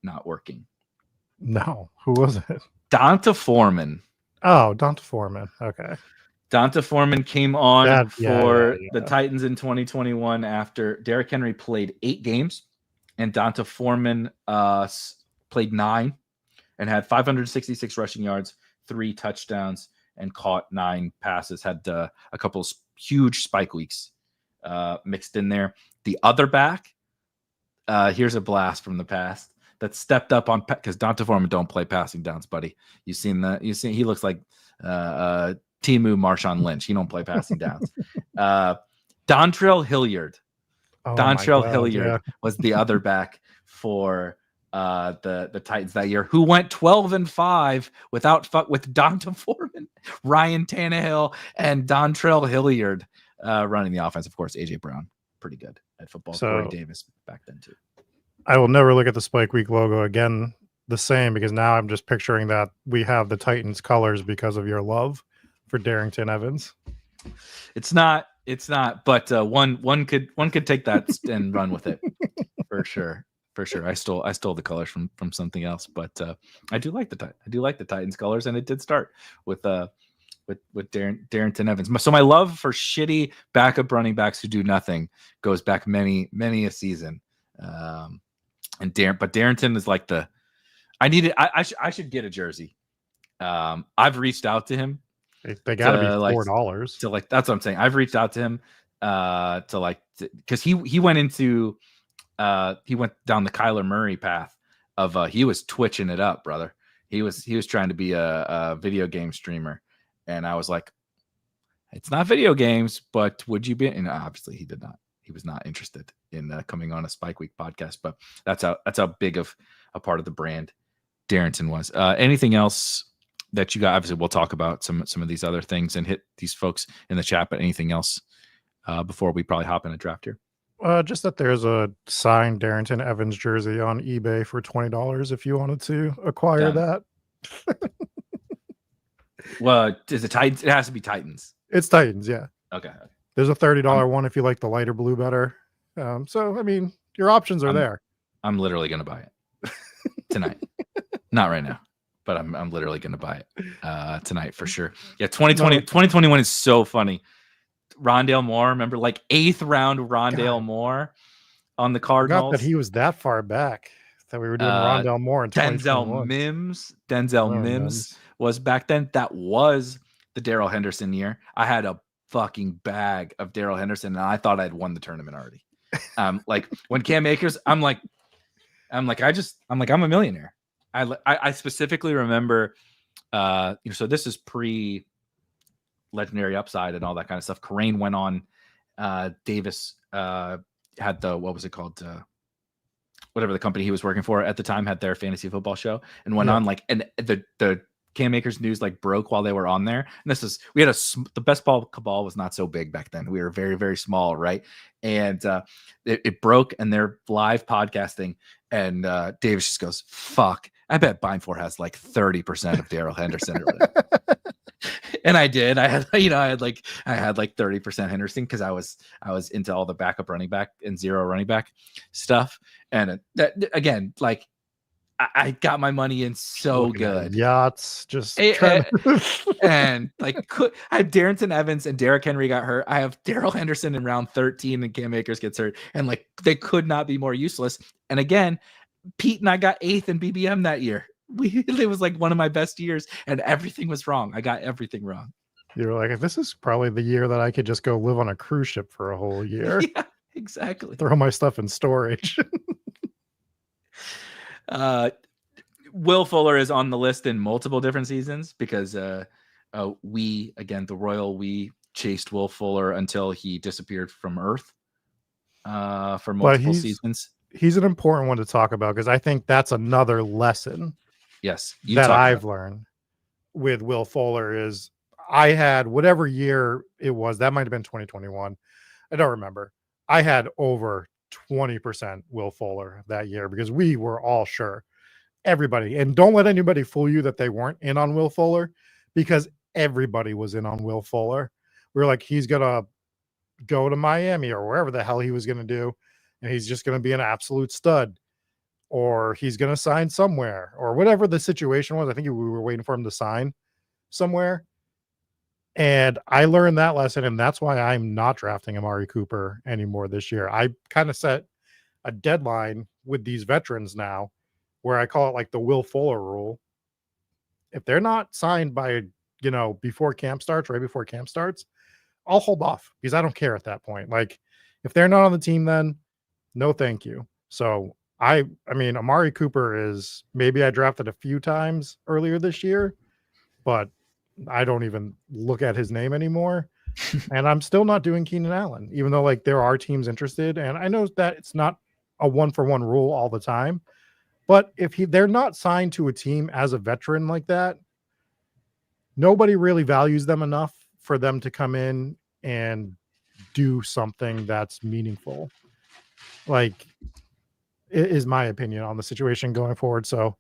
S1: not working.
S2: No, who was it?
S1: Donta Foreman.
S2: Oh, Donta Foreman. Okay.
S1: Donta Foreman came on for the Titans in 2021 after Derrick Henry played 8 games, and Donta Foreman played 9 and had 566 rushing yards, 3 touchdowns, and caught 9 passes. Had a couple of huge spike weeks mixed in there. The other back, here's a blast from the past. that stepped up on because Donta Foreman don't play passing downs, buddy. You seen that? You seen he looks like Timu Marshawn Lynch. He don't play passing downs. Dontrell Hilliard.
S2: Oh my
S1: Dontrell
S2: God,
S1: Hilliard
S2: yeah.
S1: was the other back for the Titans that year, who went 12-5 with Donta Foreman, Ryan Tannehill, and Dontrell Hilliard running the offense. Of course, AJ Brown, pretty good at football.
S2: So,
S1: Corey Davis back then too.
S2: I will never look at the Spike Week logo again the same, because now I'm just picturing that we have the Titans colors because of your love for Darrington Evans.
S1: It's not, but one could take that and run with it for sure. For sure. I stole the colors from something else, but I do like the Titans colors, and it did start with Darrington Evans. So my love for shitty backup running backs who do nothing goes back many a season. But Darrington is like I should get a jersey. I've reached out to him.
S2: They got to be $4.
S1: To like, that's what I'm saying. I've reached out to him because he went down the Kyler Murray path of he was twitching it up, brother. He was trying to be a video game streamer, and I was like, it's not video games, but would you be? And obviously he did not. He was not interested in coming on a Spike Week podcast, but that's how big of a part of the brand Darrington was. Anything else that you got? Obviously, we'll talk about some of these other things and hit these folks in the chat. But anything else before we probably hop in a draft here?
S2: Just that there's a signed Darrington Evans jersey on eBay for $20 if you wanted to acquire that.
S1: Well, is it Titans? It has to be Titans.
S2: It's Titans, yeah.
S1: Okay.
S2: There's a $30 one if you like the lighter blue better. So I mean, your options are there.
S1: I'm literally gonna buy it tonight. Not right now, but I'm literally gonna buy it tonight for sure. Yeah, 2021 is so funny. Rondale Moore, remember, like 8th round Rondale Moore on the Cardinals.
S2: Not that he was that far back. That we were doing Rondale Moore in
S1: Denzel Mims was back then. That was the Darrell Henderson year. I had a fucking bag of Darrell Henderson, and I thought I'd won the tournament already. Like when Cam Akers, I'm a millionaire. I specifically remember, so this is pre Legendary Upside and all that kind of stuff. Karain went on. Davis had what was it called? Whatever the company he was working for at the time had their fantasy football show and went on and the Cam Akers news broke while they were on there. And we had the best ball cabal was not so big back then. We were very, very small. Right. And it broke, and they're live podcasting, and Davis just goes, fuck, I bet Bindfor has 30% of Darrell Henderson. And I did. I had 30% Henderson because I was into all the backup running back and zero running back stuff. And that again, I got my money in so good.
S2: Yachts, just
S1: and I have Darrington Evans and Derrick Henry got hurt. I have Darrell Henderson in round 13 and Cam Akers gets hurt. And they could not be more useless. And again, Pete and I got 8th in BBM that year. It was one of my best years, and everything was wrong. I got everything wrong.
S2: You were like, this is probably the year that I could just go live on a cruise ship for a whole year.
S1: Yeah, exactly.
S2: Throw my stuff in storage.
S1: Will Fuller is on the list in multiple different seasons because we chased Will Fuller until he disappeared from Earth for multiple seasons.
S2: He's an important one to talk about because I think that's another lesson.
S1: Yes,
S2: that I've learned with Will Fuller is I had whatever year it was. That might have been 2021. I don't remember. I had over 20% Will Fuller that year because we were all sure. Everybody. And don't let anybody fool you that they weren't in on Will Fuller, because everybody was in on Will Fuller. We were like, he's going to go to Miami or wherever the hell he was going to do, and he's just going to be an absolute stud. Or he's going to sign somewhere, or whatever the situation was. I think we were waiting for him to sign somewhere. And I learned that lesson, and that's why I'm not drafting Amari Cooper anymore this year. I kind of set a deadline with these veterans now where I call it the Will Fuller rule. If they're not signed by, before camp starts, right before camp starts, I'll hold off because I don't care at that point. If they're not on the team, then no thank you. So I mean, Amari Cooper is, maybe I drafted a few times earlier this year, but I don't even look at his name anymore. And I'm still not doing Keenan Allen, even though like there are teams interested. And I know that it's not a 1-for-1 rule all the time, but if they're not signed to a team as a veteran like that, nobody really values them enough for them to come in and do something that's meaningful. Like, it is my opinion on the situation going forward. So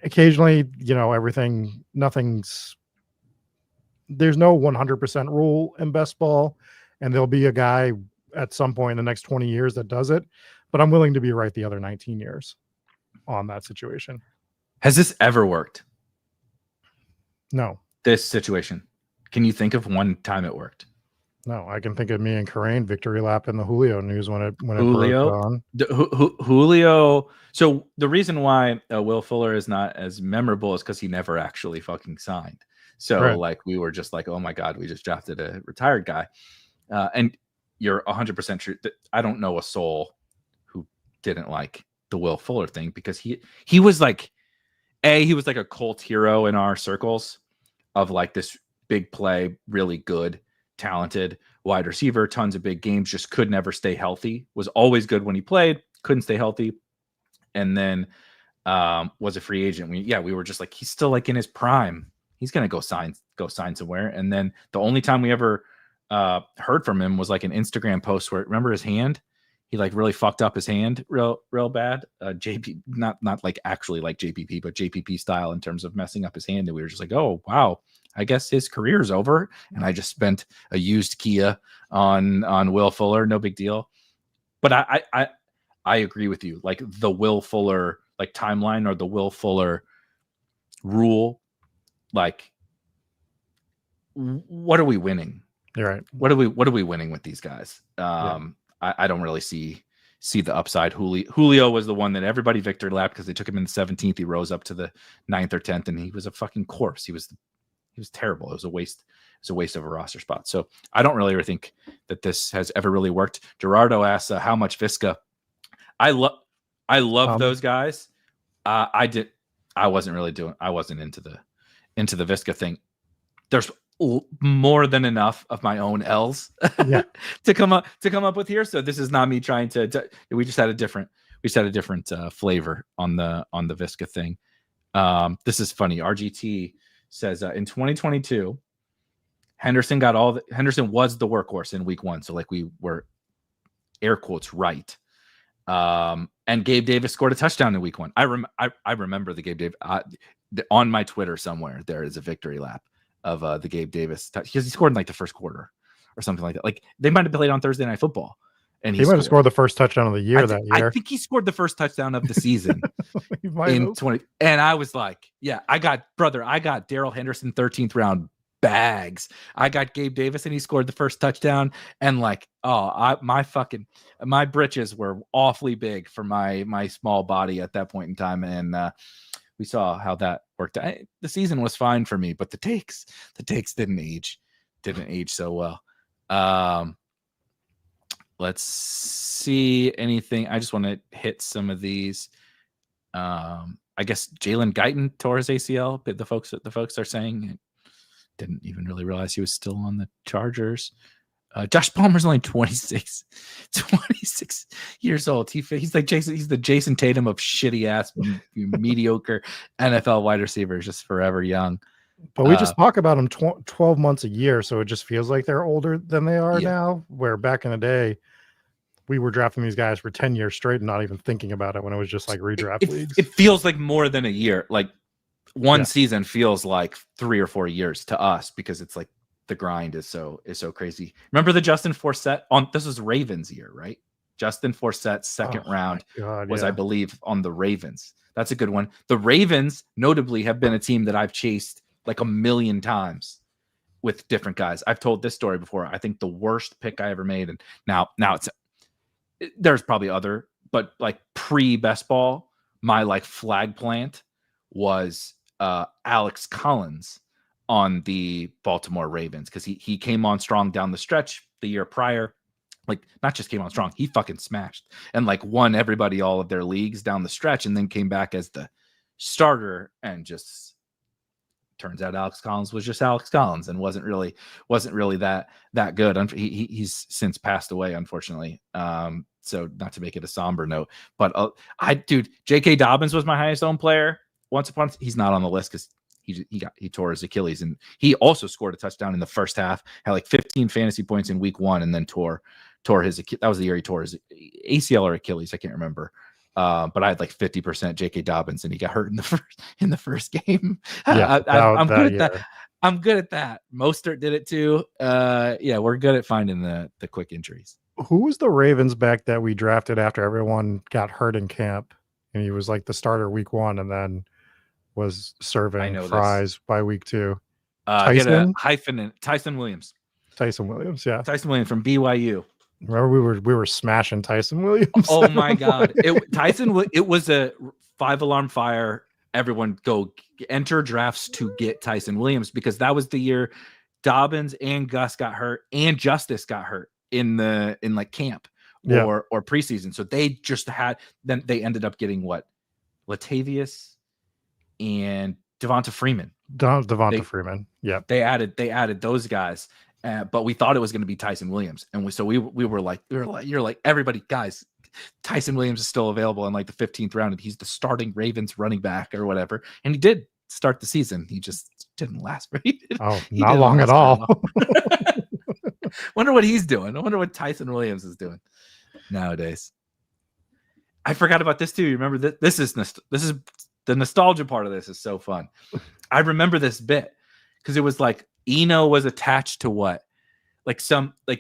S2: occasionally, there's no 100% rule in best ball, and there'll be a guy at some point in the next 20 years that does it, but I'm willing to be right the other 19 years on that situation.
S1: Has this ever worked?
S2: No.
S1: This situation? Can you think of one time it worked?
S2: No, I can think of me and Karain victory lap in the Julio news when it
S1: Julio
S2: broke on.
S1: Julio. So the reason why Will Fuller is not as memorable is because he never actually fucking signed. So
S2: Right.
S1: like we were just like, oh my god, we just drafted a retired guy. And you're 100% true. I don't know a soul who didn't like the Will Fuller thing, because he was like he was like a cult hero in our circles of like this big play, really good, talented wide receiver, tons of big games, just could never stay healthy, was always good when he played, couldn't stay healthy. And then was a free agent. We were just like, he's still like in his prime. He's going to go sign somewhere. And then the only time we ever heard from him was like an Instagram post where, remember his hand? He like really fucked up his hand real bad. JP, not like actually like JPP, but JPP style in terms of messing up his hand. And we were just like, oh, wow, I guess his career's over. And I just spent a used Kia on Will Fuller. No big deal. But I agree with you. Like the Will Fuller like timeline, or the Will Fuller rule, like what are we winning?
S2: You're right.
S1: What are we winning with these guys? I don't really see the upside. Julio was the one that everybody victory lapped because they took him in the 17th. He rose up to the 9th or 10th, and he was a fucking corpse. He was terrible. It was a waste. It was a waste of a roster spot. So I don't really think that this has ever really worked. Gerardo asks how much Visca. I love those guys. I wasn't into the Visca thing. There's more than enough of my own L's to come up with here. So this is not me trying to we just had a different flavor on the Visca thing. This is funny. RGT says in 2022, Henderson was the workhorse in week 1. So like we were air quotes right. And Gabe Davis scored a touchdown in week 1. I remember the Gabe Davis on my Twitter somewhere. There is a victory lap of the Gabe Davis because he scored in like the first quarter or something like that. Like they might have played on Thursday Night Football, and he might have
S2: scored the first touchdown of the year that year.
S1: I think he scored the first touchdown of the season in 20. And I was like, yeah, I got Darrell Henderson 13th round bags. I got Gabe Davis, and he scored the first touchdown. And like, my britches were awfully big for my small body at that point in time, and we saw how that worked. The season was fine for me, but the takes didn't age so well. Let's see anything. I just want to hit some of these. I guess Jalen Guyton tore his ACL. But the folks are saying, didn't even really realize he was still on the Chargers. Josh Palmer's only 26 years old. He's like Jason. He's the Jason Tatum of shitty ass, mediocre NFL wide receivers, just forever young.
S2: But we just talk about them 12 months a year, so it just feels like they're older than they are now. Where back in the day, we were drafting these guys for 10 years straight and not even thinking about it when it was just like redraft leagues.
S1: It feels like more than a year. Like one season feels like 3 or 4 years to us because it's like the grind is so crazy. Remember the Justin Forsett this was Ravens year, right? Justin Forsett second round was, I believe, on the Ravens. That's a good one. The Ravens notably have been a team that I've chased like a million times with different guys. I've told this story before. I think the worst pick I ever made, and now there's probably other, but like pre-best ball, my like flag plant was Alex Collins on the Baltimore Ravens, because he came on strong down the stretch the year prior, like not just came on strong, he fucking smashed and like won everybody all of their leagues down the stretch, and then came back as the starter and just turns out Alex Collins was just Alex Collins and wasn't really that good. He's since passed away, unfortunately. So not to make it a somber note, but J.K. Dobbins was my highest owned player once upon. He's not on the list because he tore his Achilles, and he also scored a touchdown in the first half, had like 15 fantasy points in week 1, and then tore his, that was the year he tore his ACL or Achilles, I can't remember. But I had like 50% J.K. Dobbins, and he got hurt in the first game.
S2: Yeah,
S1: I'm good at that. I'm good at that. Mostert did it too. Yeah, we're good at finding the quick injuries.
S2: Who was the Ravens back that we drafted after everyone got hurt in camp, and he was like the starter week 1, and then was serving fries by week 2?
S1: Tyson? Tyson Williams.
S2: Tyson Williams, yeah.
S1: Tyson Williams from BYU.
S2: Remember we were smashing Tyson Williams.
S1: Oh my God. It was a 5-alarm fire. Everyone go enter drafts to get Tyson Williams, because that was the year Dobbins and Gus got hurt and Justice got hurt in like camp or preseason. So they just then they ended up getting what? Latavius and Devonta Freeman.
S2: Freeman. Yeah.
S1: They added those guys. But we thought it was going to be Tyson Williams, and we were like, you're like, everybody, guys, Tyson Williams is still available in like the 15th round, and he's the starting Ravens running back or whatever, and he did start the season. He just didn't last very.
S2: Not long at all.
S1: Wonder what he's doing. I wonder what Tyson Williams is doing nowadays. I forgot about this too. You remember that? This is the nostalgia part of this is so fun. I remember this bit because it was like Eno was attached to what? Like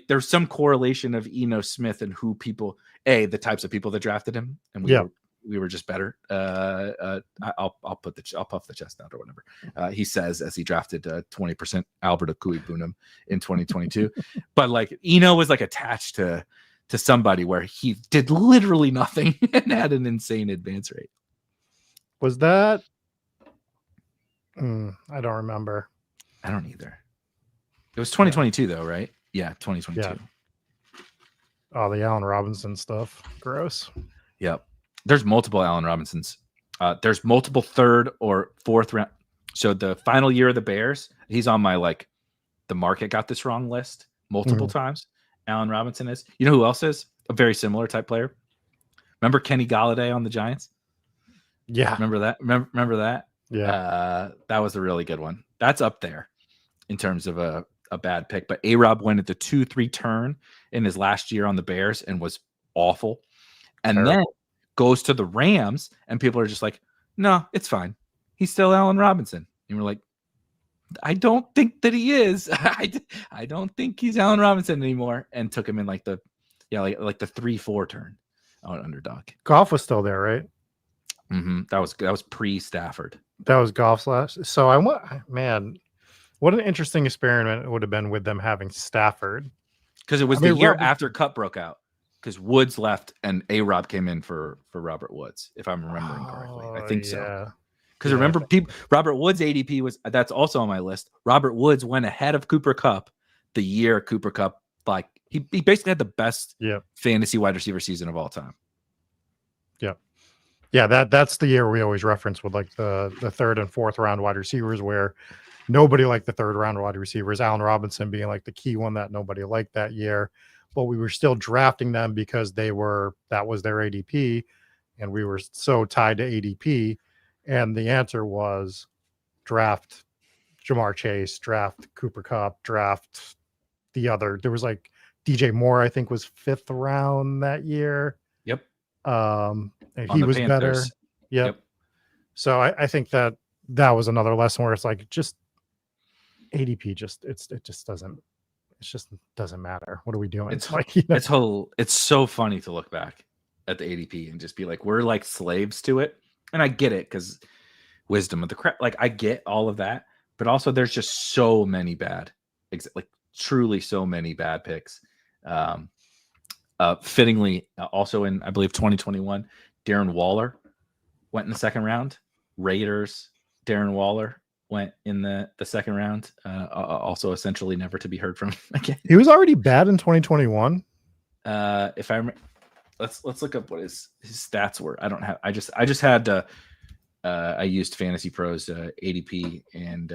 S1: there's some correlation of Eno Smith and who people, the types of people that drafted him, and we were just better. I'll puff the chest out or whatever. He says as he drafted 20% Albert Akui-Bunam in 2022, but like Eno was like attached to somebody where he did literally nothing and had an insane advance rate.
S2: Was that? I don't remember.
S1: I don't either. It was 2022 though, right? Yeah, 2022. Yeah.
S2: Oh, the Allen Robinson stuff. Gross.
S1: Yep. There's multiple Allen Robinsons. There's multiple 3rd or 4th round. So the final year of the Bears, he's on my like the market got this wrong list multiple times. Allen Robinson is. You know who else is? A very similar type player. Remember Kenny Golladay on the Giants?
S2: Yeah.
S1: Remember that? Remember that?
S2: Yeah.
S1: That was a really good one. That's up there in terms of a bad pick. But A-Rob went at the 2-3 turn in his last year on the Bears and was awful. And then goes to the Rams, and people are just like, no, it's fine. He's still Allen Robinson. And we're like, I don't think that he is. I don't think he's Allen Robinson anymore. And took him in like the 3-4 turn on underdog.
S2: Goff was still there, right?
S1: Mm-hmm. That was pre-Stafford.
S2: That was Goff's last. So what an interesting experiment it would have been with them having Stafford.
S1: Because it was the year after Cup broke out. Because Woods left and A-Rob came in for Robert Woods, if I'm remembering correctly. I think so. Because remember, Robert Woods' ADP that's also on my list. Robert Woods went ahead of Cooper Kupp the year Cooper Kupp, like he basically had the best fantasy wide receiver season of all time.
S2: Yeah, that's the year we always reference with like the 3rd and 4th round wide receivers, where nobody liked the 3rd round wide receivers, Allen Robinson being like the key one that nobody liked that year. But we were still drafting them because that was their ADP, and we were so tied to ADP. And the answer was draft Jamar Chase, draft Cooper Kupp, draft there was like DJ Moore, I think was 5th round that year.
S1: Yep.
S2: And he was better. Yep. So I think that was another lesson where it's like just ADP it just doesn't matter. What are we doing?
S1: It's like, it's so funny to look back at the ADP and just be like, we're like slaves to it. And I get it, because wisdom of the crap, like I get all of that, but also there's just so many bad, like truly so many bad picks. Fittingly, also in, I believe 2021, Darren Waller went in the 2nd round. Raiders, Darren Waller went in the 2nd round. Also essentially never to be heard from again.
S2: He was already bad in 2021.
S1: if I let's look up what his stats were. I don't have. I just had I used Fantasy Pros ADP, and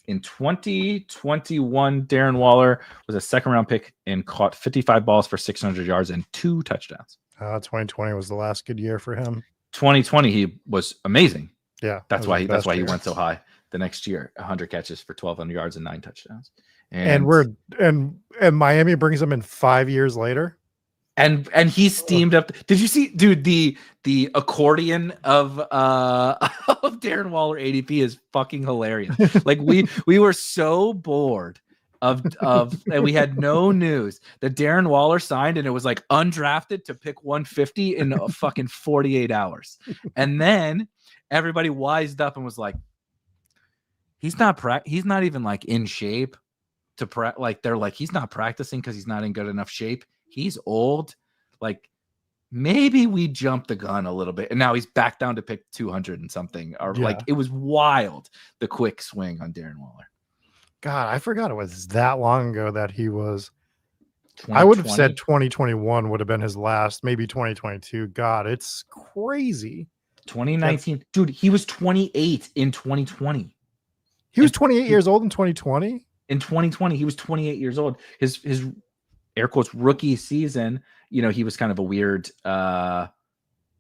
S1: in 2021, Darren Waller was a second round pick and caught 55 balls for 600 yards and 2 touchdowns.
S2: 2020 was the last good year for him.
S1: 2020, he was amazing.
S2: Yeah,
S1: that's why he went so high. The next year, 100 catches for 1,200 yards and 9 touchdowns.
S2: And Miami brings him in 5 years later.
S1: And he steamed up. Did you see, dude, the accordion of Darren Waller ADP is fucking hilarious. Like we were so bored of and we had no news that Darren Waller signed, and it was like undrafted to pick 150 in a fucking 48 hours. And then everybody wised up and was like, he's not even like in shape to like, they're like, he's not practicing because he's not in good enough shape. He's old. Like, maybe we jumped the gun a little bit, and now he's back down to pick 200 and something. Or like, it was wild, the quick swing on Darren Waller.
S2: God, I forgot it was that long ago that he was. I would have said 2021 would have been his last, maybe 2022. God, it's crazy.
S1: 2019, dude, he was 28 in 2020.
S2: He was 28 years old in 2020.
S1: In 2020, he was 28 years old. His air quotes rookie season, he was kind of a weird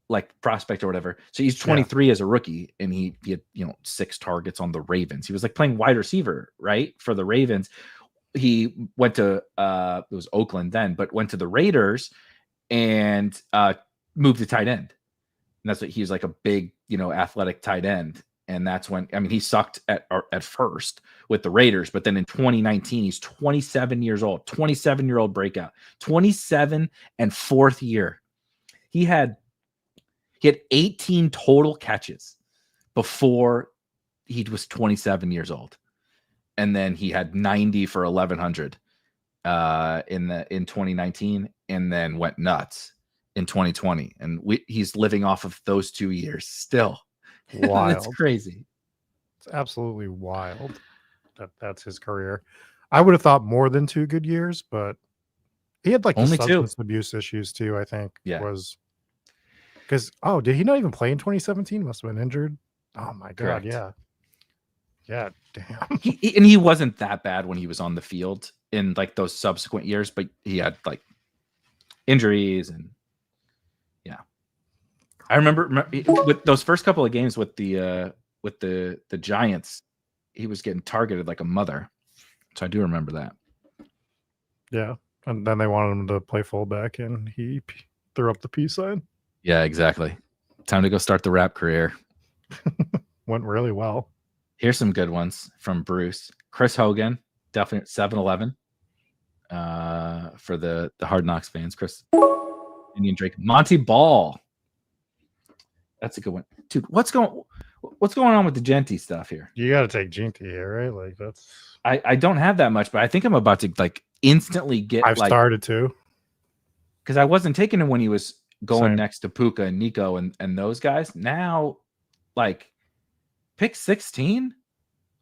S1: like prospect or whatever. So he's 23 as a rookie, and he had 6 targets on the Ravens. He was like playing wide receiver, right, for the Ravens. He went to it was Oakland then, but went to the Raiders and moved to tight end. And that's what he was, like a big, athletic tight end. And that's when, he sucked at first with the Raiders, but then in 2019, he's 27 years old, 27-year-old breakout, 27 and 4th year. He had 18 total catches before he was 27 years old. And then he had 90 for 1,100 in 2019, and then went nuts in 2020. And he's living off of those 2 years still.
S2: Wild.
S1: It's crazy.
S2: It's absolutely wild. That's his career. I would have thought more than 2 good years, but he had like only substance abuse issues too, I think.
S1: Yeah.
S2: Was because did he not even play in 2017? Must have been injured. Oh my God.
S1: Correct.
S2: Yeah, damn.
S1: He wasn't that bad when he was on the field in like those subsequent years, but he had like injuries and I remember with those first couple of games with the Giants, he was getting targeted like a mother. So I do remember that.
S2: Yeah, and then they wanted him to play fullback, and he threw up the peace sign.
S1: Yeah, exactly. Time to go start the rap career.
S2: Went really well.
S1: Here's some good ones from Bruce. Chris Hogan, definitely 7-Eleven. For the Hard Knocks fans, Chris Indian Drake, Monty Ball. That's a good one, dude. What's going on with the Genty stuff here?
S2: You got to take Genty here, right? Like that's.
S1: I don't have that much, but I think I'm about to like instantly get.
S2: I've started to,
S1: because I wasn't taking him when he was going next to Puka and Nico and those guys. Now, like, pick 16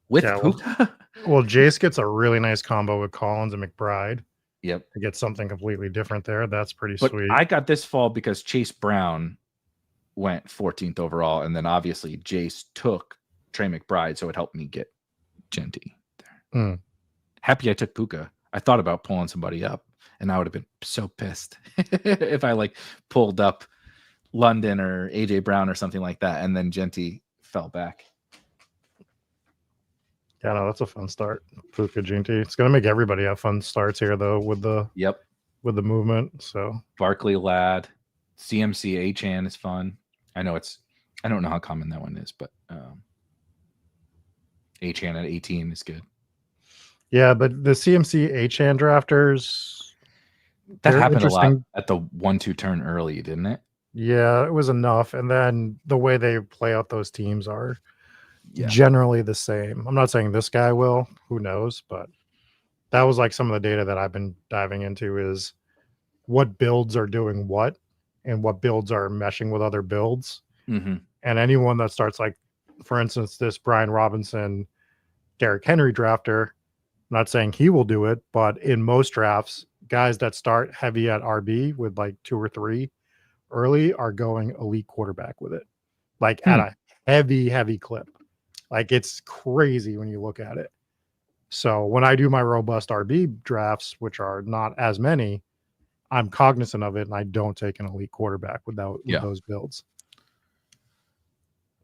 S1: with Puka.
S2: Well, Jace gets a really nice combo with Collins and McBride.
S1: Yep,
S2: to get something completely different there. That's pretty sweet.
S1: I got this fall because Chase Brown went 14th overall, and then obviously Jace took Trey McBride, so it helped me get Genty there. Happy I took Puka. I thought about pulling somebody up, and I would have been so pissed if I like pulled up London or AJ Brown or something like that, and then Genty fell back.
S2: Yeah, no, that's a fun start. Puka Genty. It's gonna make everybody have fun starts here though with the movement. So
S1: Barkley Ladd, CMC Achan is fun. I don't know how common that one is, but Achan at 18 is good.
S2: Yeah, but the CMC Achan drafters,
S1: that happened a lot at the 1-2 turn early, didn't it?
S2: Yeah, it was enough. And then the way they play out those teams are generally the same. I'm not saying this guy will, who knows, but that was like some of the data that I've been diving into is what builds are doing what and what builds are meshing with other builds.
S1: Mm-hmm.
S2: And anyone that starts like, for instance, this Brian Robinson, Derrick Henry drafter, I'm not saying he will do it, but in most drafts, guys that start heavy at RB with like 2 or 3 early are going elite quarterback with it, like at a heavy clip. Like it's crazy when you look at it. So when I do my robust RB drafts, which are not as many, I'm cognizant of it and I don't take an elite quarterback with those builds.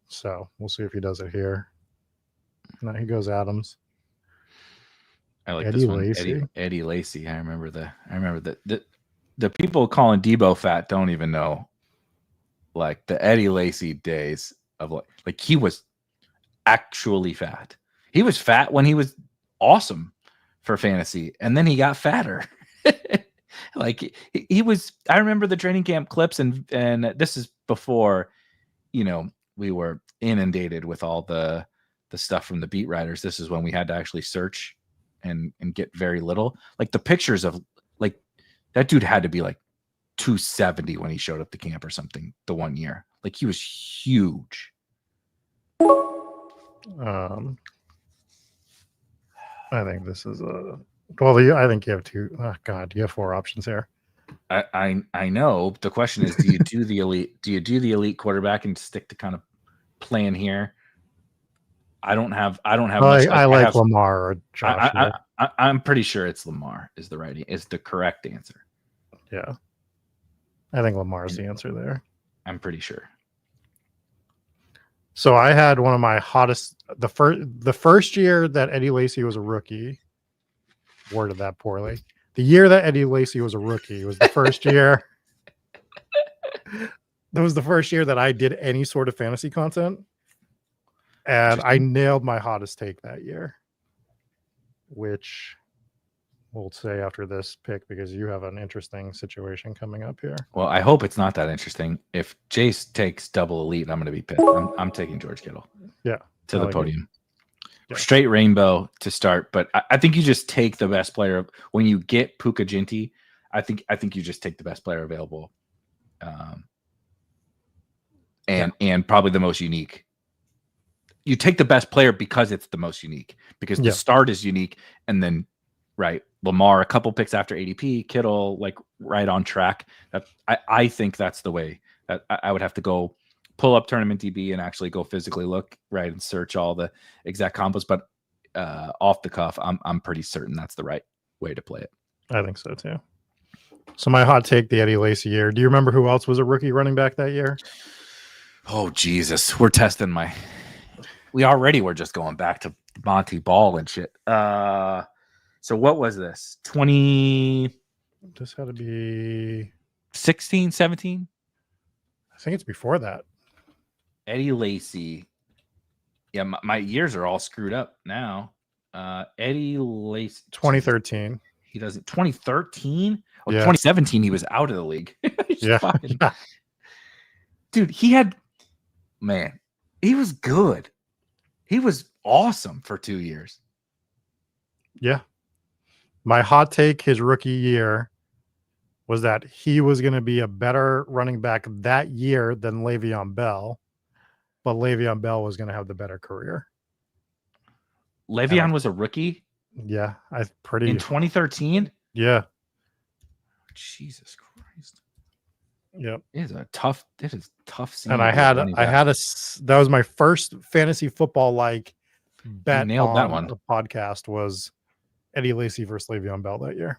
S2: So we'll see if he does it here. No, he goes Adams.
S1: I like this one. Eddie Lacy. I remember the people calling Debo fat don't even know like the Eddie Lacy days of like he was actually fat. He was fat when he was awesome for fantasy, and then he got fatter. Like he was. I remember the training camp clips, and this is before, we were inundated with all the stuff from the beat writers. This is when we had to actually search and get very little. Like the pictures of like that dude had to be like 270 when he showed up to camp or something the one year. Like he was huge.
S2: I think this is I think you have two. Oh God, you have 4 options here.
S1: I know. The question is, do you do the elite? Do you do the elite quarterback and stick to kind of plan here? I don't have much.
S2: I like Lamar or Josh.
S1: I'm pretty sure it's Lamar is the correct answer.
S2: Yeah, I think Lamar is the answer there.
S1: I'm pretty sure.
S2: So I had one of my hottest the first year that Eddie Lacy was a rookie. Worded that poorly. The year that Eddie Lacy was a rookie was the first year. That was the first year that I did any sort of fantasy content. And I nailed my hottest take that year, which we'll say after this pick because you have an interesting situation coming up here.
S1: Well, I hope it's not that interesting. If Jace takes double elite, I'm going to be pissed. I'm taking George Kittle.
S2: Yeah.
S1: To the podium. Yeah. Straight rainbow to start, but I think you just take the best player when you get Puka Ginty. I think you just take the best player available, and probably the most unique. You take the best player because it's the most unique, because the start is unique, and then Lamar a couple picks after ADP, Kittle like right on track. I think that's the way that I would have to go. Pull up Tournament DB and actually go physically look and search all the exact combos. But off the cuff, I'm pretty certain that's the right way to play it.
S2: I think so too. So my hot take, the Eddie Lacy year. Do you remember who else was a rookie running back that year?
S1: Oh Jesus, we're testing we already were just going back to Monty Ball and shit. So what was this? 20?
S2: This had to be
S1: 16, 17?
S2: I think it's before that.
S1: Eddie Lacy. Yeah, my years are all screwed up now. Eddie Lacy.
S2: 2013.
S1: He doesn't. 2013? Oh,
S2: yeah.
S1: 2017, he was out of the league.
S2: Yeah.
S1: Dude, he was good. He was awesome for 2 years.
S2: Yeah. My hot take his rookie year was that he was going to be a better running back that year than Le'Veon Bell. But Le'Veon Bell was going to have the better career.
S1: Le'Veon was a rookie?
S2: Yeah. In
S1: 2013?
S2: Yeah.
S1: Jesus Christ.
S2: Yep.
S1: It is tough scene.
S2: And that was my first fantasy football bet
S1: nailed
S2: on
S1: that one.
S2: The podcast was Eddie Lacy versus Le'Veon Bell that year.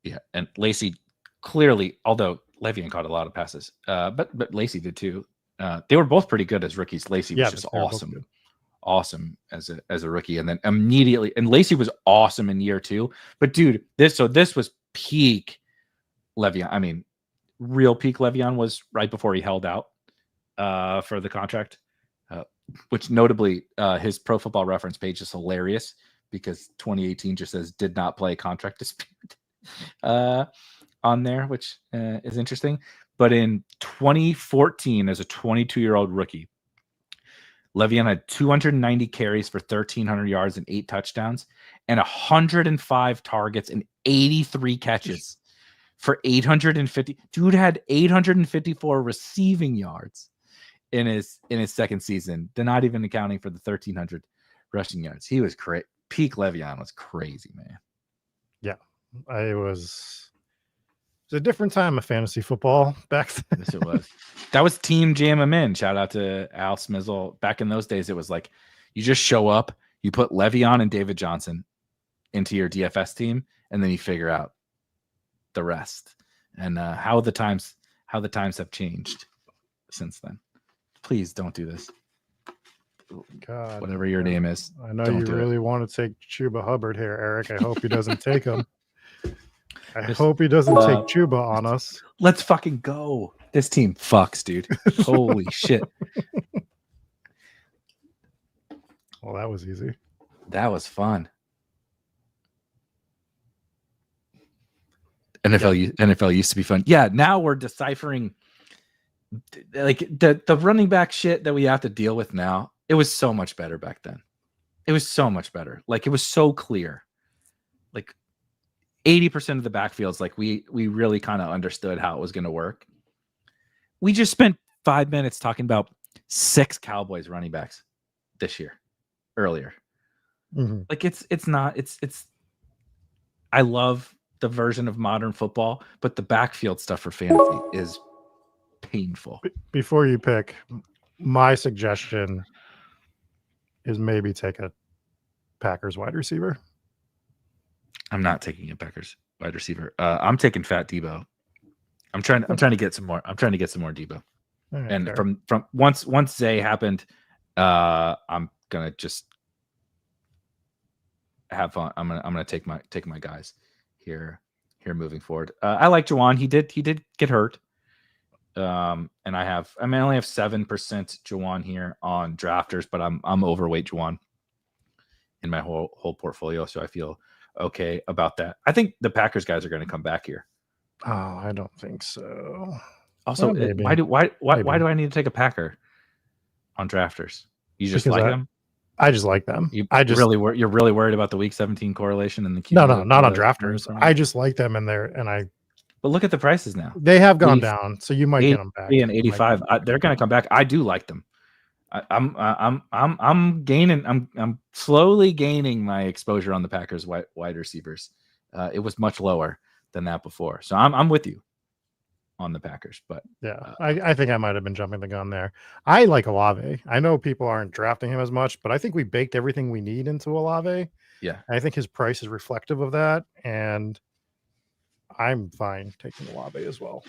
S1: Yeah. And Lacy clearly, although Le'Veon caught a lot of passes, but Lacy did too. They were both pretty good as rookies. Lacy was just awesome as a rookie, and then immediately, and Lacy was awesome in year 2. But dude, this was peak Le'Veon. I mean, real peak Le'Veon was right before he held out for the contract, which notably his Pro Football Reference page is hilarious because 2018 just says did not play contract dispute on there, which is interesting. But in 2014, as a 22-year-old rookie, Le'Veon had 290 carries for 1,300 yards and 8 touchdowns, and 105 targets and 83 catches for 850. Dude had 854 receiving yards in his second season. They're not even accounting for the 1,300 rushing yards. He was great. Peak Le'Veon was crazy, man.
S2: Yeah, It was a different time of fantasy football back then.
S1: Yes, it was. That was Team Jam 'em in. Shout out to Al Smizzle. Back in those days, it was like you just show up, you put Le'Veon and David Johnson into your DFS team, and then you figure out the rest. And how the times have changed since then. Please don't do this.
S2: God,
S1: whatever your name is.
S2: I know you really want to take Chuba Hubbard here, Eric. I hope he doesn't take him. I hope he doesn't take Chuba on us.
S1: Let's fucking go. This team fucks, dude. Holy shit.
S2: Well, that was easy.
S1: That was fun. NFL used to be fun. Yeah, now we're deciphering like the running back shit that we have to deal with now. It was so much better back then. It was so much better. Like it was so clear. Like 80% of the backfields, like we really kind of understood how it was going to work. We just spent 5 minutes talking about 6 Cowboys running backs this year earlier.
S2: Mm-hmm.
S1: Like it's I love the version of modern football, but the backfield stuff for fantasy is painful.
S2: Before you pick, my suggestion is maybe take a Packers wide receiver.
S1: I'm not taking a Packers wide receiver. I'm taking Fat Debo. I'm trying to get some more. I'm trying to get some more Debo.
S2: Right,
S1: and
S2: fair.
S1: from once Zay happened, I'm gonna just have fun. I'm gonna take my guys here moving forward. I like Juwan. He did get hurt. And I only have 7% Juwan here on drafters, but I'm overweight Juwan in my whole portfolio, so I feel okay about that. I think the Packers guys are going to come back here.
S2: Oh, I don't think so.
S1: Also, why do I need to take a Packer on drafters? You just like them?
S2: I just like them.
S1: You're really worried about the Week 17 correlation and the
S2: no, not on drafters. I just like them
S1: But look at the prices now.
S2: They have gone down, so you might get them back.
S1: And 85. They're going to come back. I do like them. I'm gaining. I'm slowly gaining my exposure on the Packers wide receivers. It was much lower than that before, so I'm with you on the Packers. But
S2: yeah, I think I might have been jumping the gun there. I like Olave. I know people aren't drafting him as much, but I think we baked everything we need into Olave.
S1: Yeah,
S2: I think his price is reflective of that, and I'm fine taking Olave as well.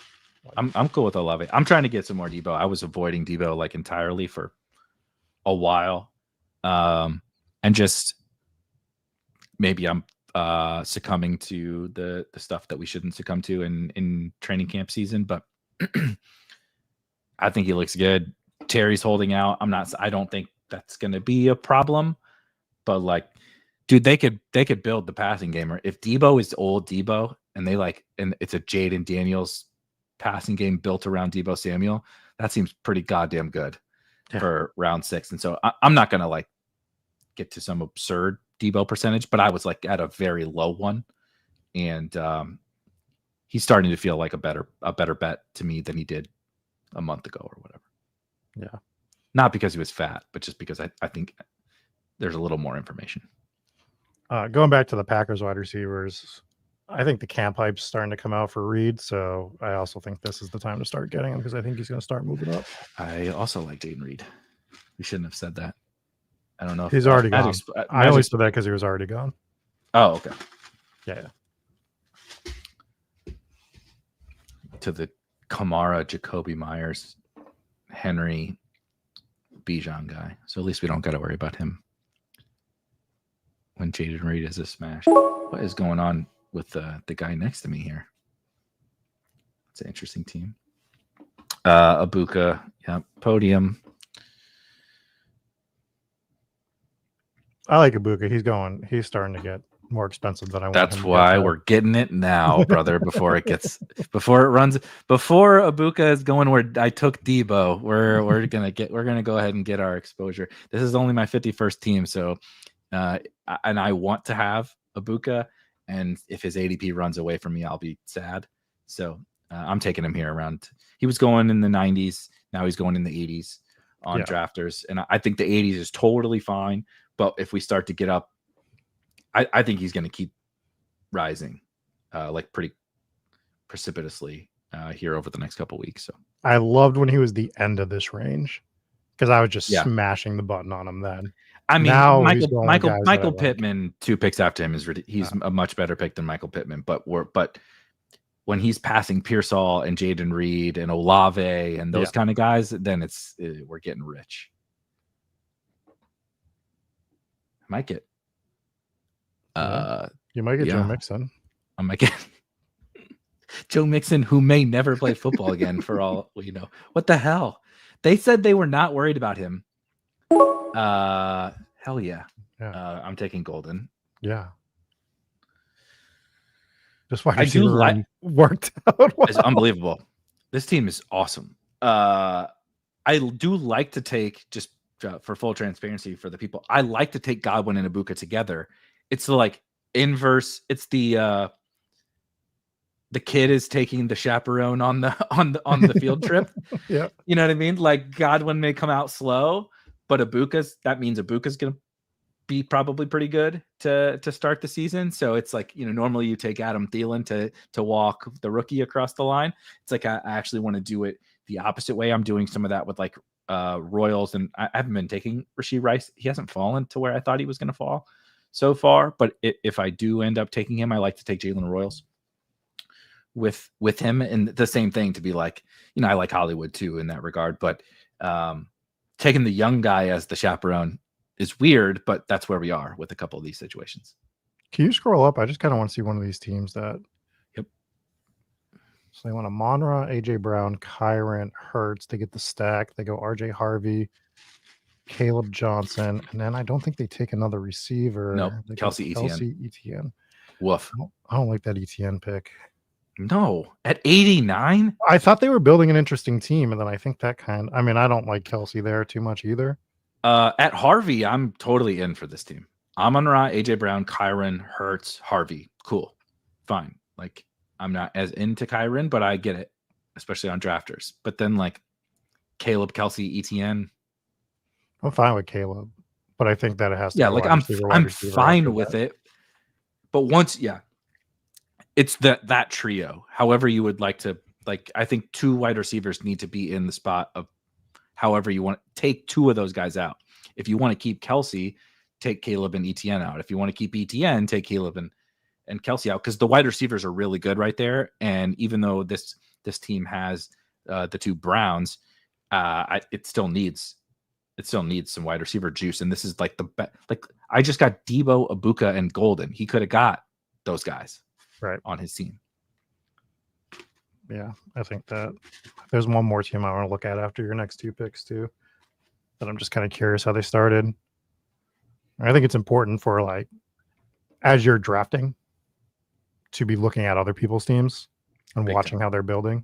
S1: I'm cool with Olave. I'm trying to get some more Debo. I was avoiding Debo like entirely for a while, and just maybe I'm succumbing to the stuff that we shouldn't succumb to in training camp season. But I think he looks good. Terry's holding out. I don't think that's going to be a problem. But like, dude, they could build the passing game. Or if Debo is old Debo and and it's a Jaden Daniels passing game built around Debo Samuel, that seems pretty goddamn good for round 6. And so I'm not going to like get to some absurd Debo percentage, but I was like at a very low one. And he's starting to feel like a better bet to me than he did a month ago or whatever.
S2: Yeah.
S1: Not because he was fat, but just because I think there's a little more information.
S2: Going back to the Packers wide receivers, I think the camp hype's starting to come out for Reed, so I also think this is the time to start getting him because I think he's going to start moving up.
S1: I also like Jaden Reed. We shouldn't have said that. I don't know if
S2: he's already gone. I only said that because he was already gone.
S1: Oh, okay.
S2: Yeah.
S1: To the Kamara, Jacoby Myers, Henry, Bijan guy. So at least we don't got to worry about him when Jaden Reed is a smash. What is going on with the guy next to me here? It's an interesting team. Abuka, yeah, podium.
S2: I like Abuka. He's starting to get more expensive than I want.
S1: That's why we're getting it now, brother, before it runs, before Abuka is going where I took Debo. We're gonna go ahead and get our exposure. This is only my 51st team, so and I want to have Abuka, and if his ADP runs away from me, I'll be sad. So I'm taking him here around. He was going in the 90s, now he's going in the 80s on drafters, and I think the 80s is totally fine. But if we start to get up, I think he's going to keep rising like pretty precipitously here over the next couple weeks. So
S2: I loved when he was the end of this range because I was just
S1: yeah,
S2: smashing the button on him then.
S1: I mean
S2: Now he's going with guys that I
S1: Michael
S2: like.
S1: Pittman, 2 picks after him is he's a much better pick than Michael Pittman. But when he's passing Pearsall and Jaden Reed and Olave and those kind of guys, then we're getting rich. Might get.
S2: You might get Joe Mixon.
S1: I might get Joe Mixon, who may never play football again for all we know. What the hell? They said they were not worried about him. Hell yeah. I'm taking Golden.
S2: Yeah. Just why I do like worked out. Well.
S1: It's unbelievable. This team is awesome. I do like to take, just for full transparency for the people, I like to take Godwin and Ibuka together. It's the like inverse. It's the kid is taking the chaperone on the field trip.
S2: Yeah.
S1: You know what I mean? Like Godwin may come out slow, but that means Ibuka's going to be probably pretty good to start the season. So it's like, normally you take Adam Thielen to walk the rookie across the line. It's like, I actually want to do it the opposite way. I'm doing some of that with like Royals, and I haven't been taking Rashee Rice. He hasn't fallen to where I thought he was going to fall so far. But if I do end up taking him, I like to take Jalen Royals with him, and the same thing to be like, I like Hollywood too in that regard, but taking the young guy as the chaperone is weird, but that's where we are with a couple of these situations.
S2: Can you scroll up? I just kind of want to see one of these teams that.
S1: Yep.
S2: So they want a Monra, AJ Brown, Kyron, Hurts. They get the stack. They go RJ Harvey, Caleb Johnson, and then I don't think they take another receiver.
S1: Nope. Kelsey
S2: Etienne.
S1: Woof.
S2: I don't like that Etienne pick.
S1: No, at 89?
S2: I thought they were building an interesting team, and then I think I don't like Kelsey there too much either.
S1: At Harvey, I'm totally in for this team. Amon-Ra, AJ Brown, Kyron, Hurts, Harvey. Cool. Fine. Like, I'm not as into Kyron, but I get it, especially on drafters. But then, like, Caleb, Kelsey, Etienne.
S2: I'm fine with Caleb, but I think that it has to.
S1: Yeah, like I'm fine with it. But once, it's that trio. However you would like to, like, I think 2 wide receivers need to be in the spot of however you want to take 2 of those guys out. If you want to keep Kelsey, take Caleb and Etienne out. If you want to keep Etienne, take Caleb and Kelsey out, because the wide receivers are really good right there. And even though this team has the 2 Browns, it still needs some wide receiver juice. And this is like the best. Like, I just got Debo, Ibuka, and Golden. He could have got those guys
S2: right
S1: on his team.
S2: Yeah, I think that there's one more team I want to look at after your next 2 picks too, that I'm just kind of curious how they started. I think it's important for, like, as you're drafting, to be looking at other people's teams and watching how they're building,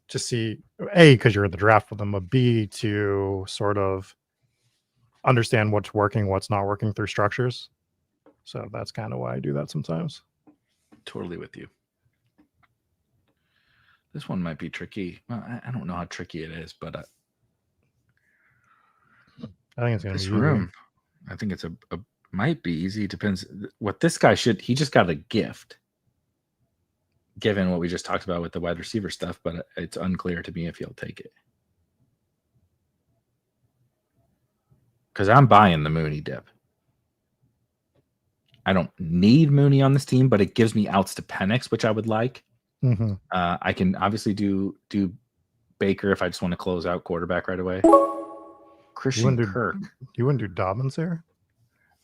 S2: to see, A, because you're in the draft with them, but B, to sort of understand what's working, what's not working through structures. So that's kind of why I do that sometimes.
S1: Totally with you. This one might be tricky. Well, I don't know how tricky it is, but
S2: I think it's going to be
S1: room. I think it's a might be easy. Depends what this guy should. He just got a gift, given what we just talked about with the wide receiver stuff. But it's unclear to me if he'll take it, because I'm buying the Mooney dip. I don't need Mooney on this team, but it gives me outs to Penix, which I would like.
S2: Mm-hmm.
S1: I can obviously do Baker if I just want to close out quarterback right away. Christian Kirk.
S2: You wouldn't do Dobbins there?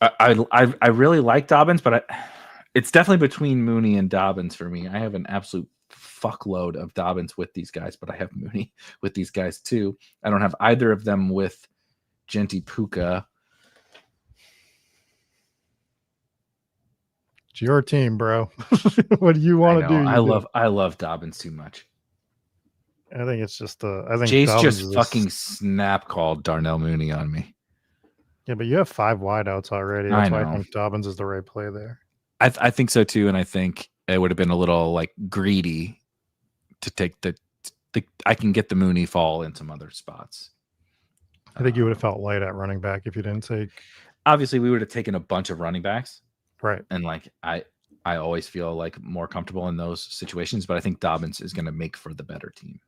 S1: I really like Dobbins, but it's definitely between Mooney and Dobbins for me. I have an absolute fuckload of Dobbins with these guys, but I have Mooney with these guys too. I don't have either of them with Genti Puka.
S2: It's your team, bro. What do you want to do?
S1: I love Dobbins too much.
S2: I think it's just I think
S1: Jace
S2: Dobbins
S1: just fucking snap called Darnell Mooney on me.
S2: Yeah, but you have 5 wideouts already. That's why I think Dobbins is the right play there.
S1: I think so too, and I think it would have been a little like greedy to take the I can get the Mooney fall in some other spots.
S2: I think you would have felt light at running back if you didn't take.
S1: Obviously, we would have taken a bunch of running backs.
S2: Right.
S1: And like I always feel like more comfortable in those situations, but I think Dobbins is going to make for the better team.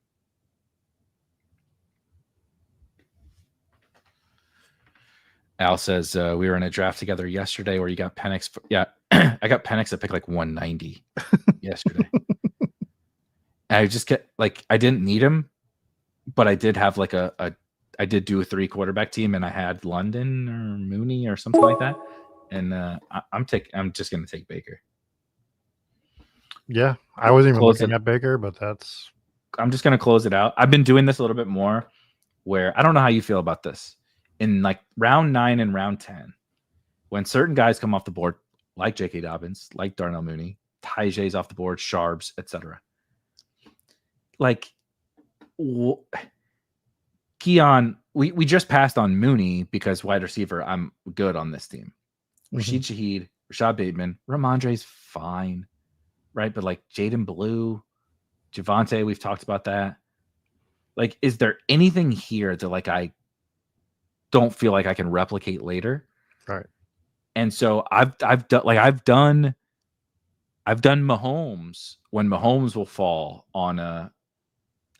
S1: Al says we were in a draft together yesterday where you got Penix. Yeah, I got Penix at pick like 190 yesterday. And I just get like I didn't need him, but I did have like I did do a 3 quarterback team, and I had London or Mooney or something like that. And I'm just gonna take Baker.
S2: Yeah, I wasn't even looking at Baker, but
S1: I'm just gonna close it out. I've been doing this a little bit more, where I don't know how you feel about this. In like round 9 and round 10, when certain guys come off the board, like J.K. Dobbins, like Darnell Mooney, Tyjae's off the board, Sharps, etc. Like, Keon, we just passed on Mooney because wide receiver, I'm good on this team. Rashid Shaheed, Rashad Bateman, Ramondre's fine, right? But like Jaden Blue, Javonte, we've talked about that. Like, is there anything here that like I don't feel like I can replicate later?
S2: Right.
S1: And so I've done Mahomes when Mahomes will fall on a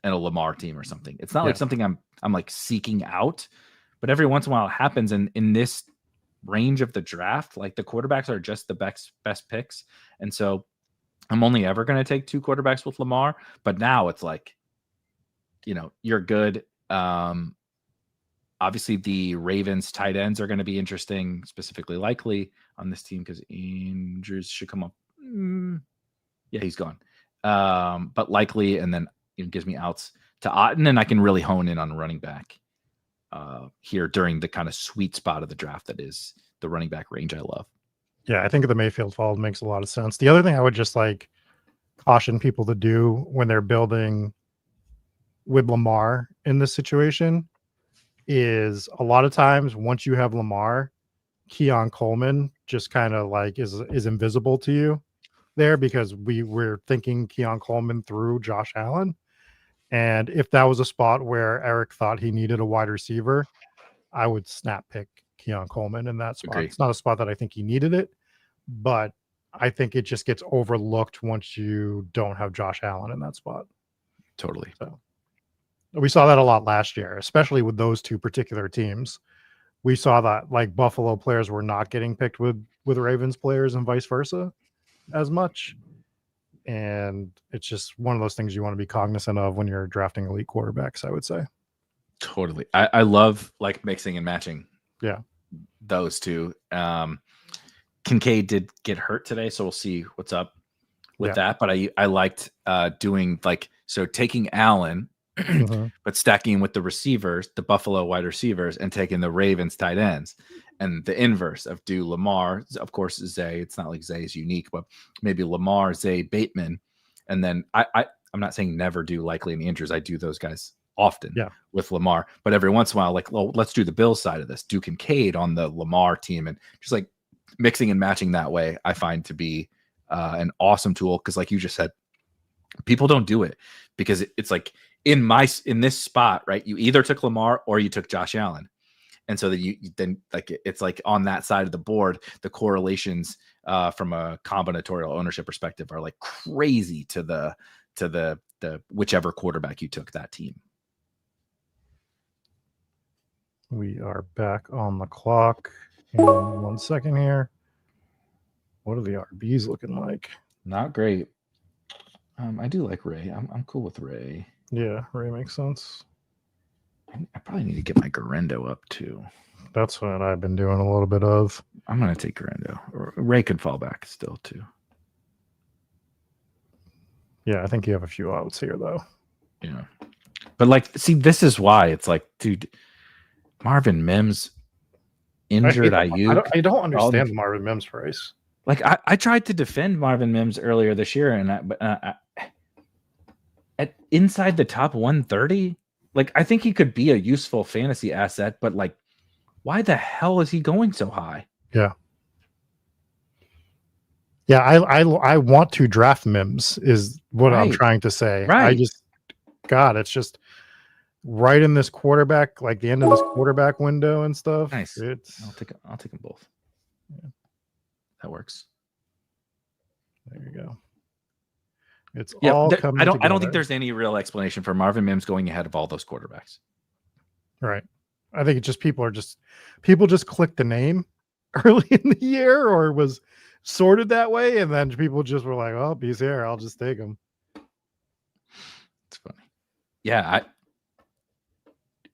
S1: Lamar team or something. It's not like something I'm like seeking out, but every once in a while it happens. And in this range of the draft, like the quarterbacks are just the best picks. And so I'm only ever going to take 2 quarterbacks with Lamar, but now it's like, you're good. Obviously the Ravens tight ends are going to be interesting, specifically likely on this team because Andrews should come up. Yeah, he's gone. But likely, and then it gives me outs to Otten, and I can really hone in on running back here during the kind of sweet spot of the draft that is the running back range I love.
S2: Yeah, I think the Mayfield fall makes a lot of sense. The other thing I would just like caution people to do when they're building with Lamar in this situation is a lot of times once you have Lamar, Keon Coleman just kind of like is invisible to you there because we're thinking Keon Coleman through Josh Allen. And if that was a spot where Eric thought he needed a wide receiver, I would snap pick Keon Coleman in that spot.
S1: Agree.
S2: It's not a spot that I think he needed it, but I think it just gets overlooked once you don't have Josh Allen in that spot.
S1: Totally.
S2: So we saw that a lot last year, especially with those 2 particular teams. We saw that like Buffalo players were not getting picked with Ravens players and vice versa as much. And it's just one of those things you want to be cognizant of when you're drafting elite quarterbacks, I would say.
S1: Totally. I love like mixing and matching.
S2: Yeah.
S1: Those 2. Kincaid did get hurt today, so we'll see what's up with that. But I liked doing like, so taking Allen, but stacking with the receivers, the Buffalo wide receivers, and taking the Ravens tight ends. And the inverse of do Lamar, of course, Zay. It's not like Zay is unique, but maybe Lamar, Zay, Bateman. And then I'm not saying never do Likely and Andrews. I do those guys often with Lamar. But every once in a while, like, well, let's do the Bills side of this. Do Kincaid on the Lamar team. And just like mixing and matching that way, I find to be an awesome tool. Because like you just said, people don't do it because it's like in this spot, right? You either took Lamar or you took Josh Allen. And so that you then like it's like on that side of the board, the correlations from a combinatorial ownership perspective are like crazy to the whichever quarterback you took that team.
S2: We are back on the clock in 1 second here. What are the RBs looking like?
S1: Not great. I do like Ray. I'm cool with Ray.
S2: Yeah, Ray makes sense.
S1: I probably need to get my Garendo up too.
S2: That's what I've been doing a little bit of.
S1: I'm going to take Garendo. Ray could fall back still too.
S2: Yeah, I think you have a few outs here though.
S1: Yeah. But like, see, this is why it's like, dude, Marvin Mims injured Ayuk.
S2: I don't understand the Marvin Mims price.
S1: Like I tried to defend Marvin Mims earlier this year, and at inside the top 130, like I think he could be a useful fantasy asset, but like, why the hell is he going so high?
S2: Yeah. Yeah, I want to draft Mims is what I'm trying to say.
S1: Right.
S2: It's just right in this quarterback, like the end of this quarterback window and stuff.
S1: Nice. I'll take them both. Yeah. That works.
S2: There you go. It's
S1: Yeah,
S2: all coming together.
S1: I don't think there's any real explanation for Marvin Mims going ahead of all those quarterbacks.
S2: Right. I think it's just people just clicked the name early in the year, or was sorted that way, and then people just were like, "Oh, he's here. I'll just take him."
S1: It's funny. Yeah,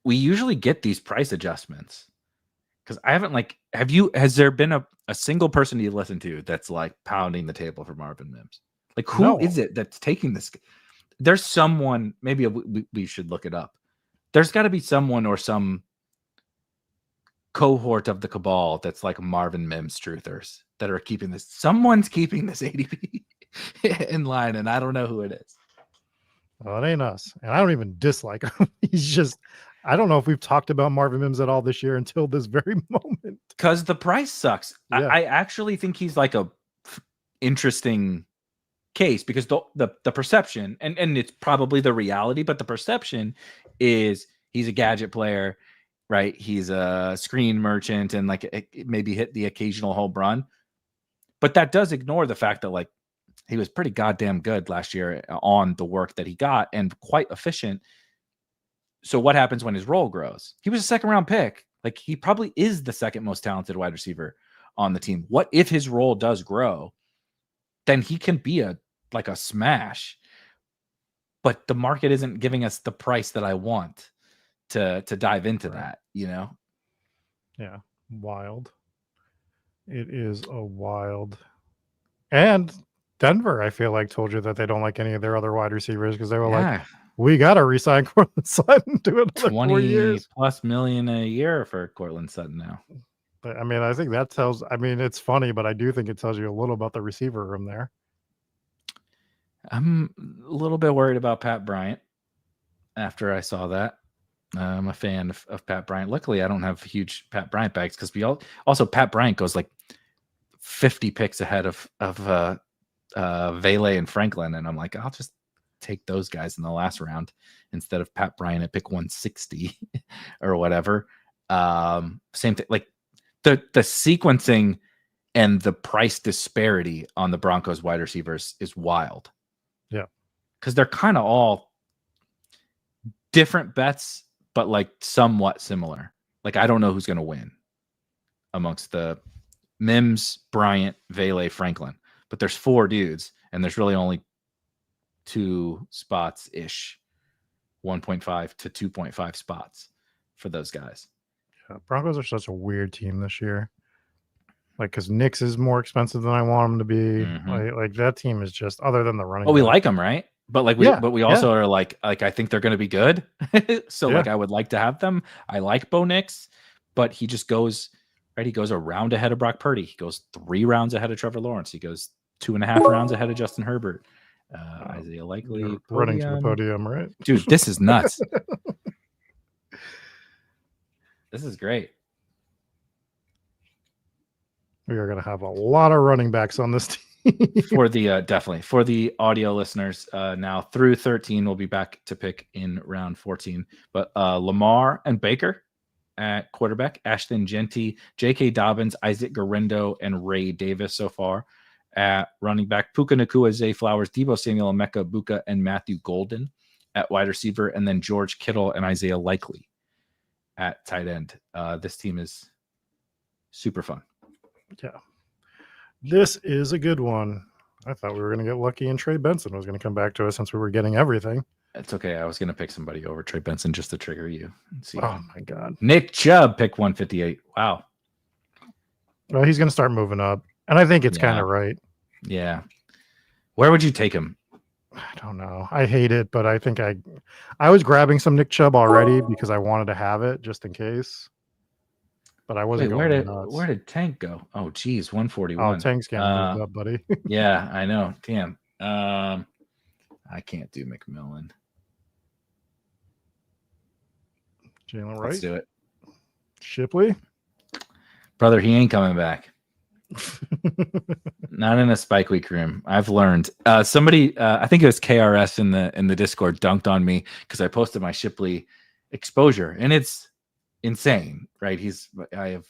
S1: we usually get these price adjustments because I haven't has there been a single person you listen to that's like pounding the table for Marvin Mims? Like, who is it that's taking this? There's someone, maybe we should look it up. There's got to be someone or some cohort of the cabal that's like Marvin Mims truthers that are keeping this. Someone's keeping this ADP in line, and I don't know who it is.
S2: Well, it ain't us, and I don't even dislike him. He's just, I don't know if we've talked about Marvin Mims at all this year until this very moment.
S1: Because the price sucks.
S2: Yeah.
S1: I actually think he's like a interesting case because the perception, and it's probably the reality, but the perception is he's a gadget player, right? He's a screen merchant and like maybe hit the occasional home run. But that does ignore the fact that like he was pretty goddamn good last year on the work that he got and quite efficient. So what happens when his role grows? He was a second round pick. Like, he probably is the second most talented wide receiver on the team. What if his role does grow? Then he can be a smash. But the market isn't giving us the price that I want to dive into that, you know?
S2: Yeah. Wild. It is a wild. And Denver, I feel like, told you that they don't like any of their other wide receivers because they were like, we got to re-sign Courtland Sutton to another 4 years.
S1: $20+ million a year for Courtland Sutton now.
S2: But I mean, I think that tells, I mean, it's funny, but I do think it tells you a little about the receiver room there.
S1: I'm a little bit worried about Pat Bryant after I saw that. I'm a fan of Pat Bryant. Luckily, I don't have huge Pat Bryant bags because also Pat Bryant goes like 50 picks ahead of Vele and Franklin, and I'm like, I'll just take those guys in the last round instead of Pat Bryant at pick 160 or whatever. Same thing, like the sequencing and the price disparity on the Broncos wide receivers is wild.
S2: Yeah,
S1: because they're kind of all different bets, but like somewhat similar. Like, I don't know who's going to win amongst the Mims, Bryant, Vele, Franklin, but there's 4 dudes, and there's really only 2 spots ish, 1.5 to 2.5 spots for those guys.
S2: Yeah, Broncos are such a weird team this year. Like, because Knicks is more expensive than I want him to be. Mm-hmm. Like that team is just, other than the running.
S1: Well, we like them, right? But like we also are like I think they're going to be good. So like I would like to have them. I like Bo Nix, but he just goes right. He goes a round ahead of Brock Purdy. He goes 3 rounds ahead of Trevor Lawrence. He goes 2.5 rounds ahead of Justin Herbert. Isaiah Likely
S2: running to the podium, right?
S1: Dude, this is nuts. This is great.
S2: We are going to have a lot of running backs on this team.
S1: For the definitely for the audio listeners, now through 13, we'll be back to pick in round 14. But Lamar and Baker at quarterback, Ashton Genty, J.K. Dobbins, Isaac Guerrero, and Ray Davis so far. At running back, Puka Nacua, Zay Flowers, Deebo Samuel, Emeka Buka, and Matthew Golden. At wide receiver, and then George Kittle and Isaiah Likely at tight end. This team is super fun.
S2: Yeah. This is a good one. I thought we were going to get lucky and Trey Benson was going to come back to us since we were getting everything.
S1: It's okay. I was going to pick somebody over Trey Benson just to trigger you. See.
S2: Oh, my God.
S1: Nick Chubb, pick 158. Wow.
S2: Well, he's going to start moving up. And I think it's kind of right.
S1: Yeah. Where would you take him?
S2: I don't know. I hate it, but I think I was grabbing some Nick Chubb already because I wanted to have it just in case. But I wasn't going nuts.
S1: Where did Tank go? Oh, geez, 141.
S2: Oh, Tank's getting moved up, buddy.
S1: Yeah, I know. Damn. I can't do McMillan.
S2: Jalen Wright.
S1: Let's do it.
S2: Shipley.
S1: Brother, he ain't coming back. Not in a Spike Week room. I've learned. Somebody, I think it was KRS in the Discord, dunked on me because I posted my Shipley exposure, and it's insane, right? I have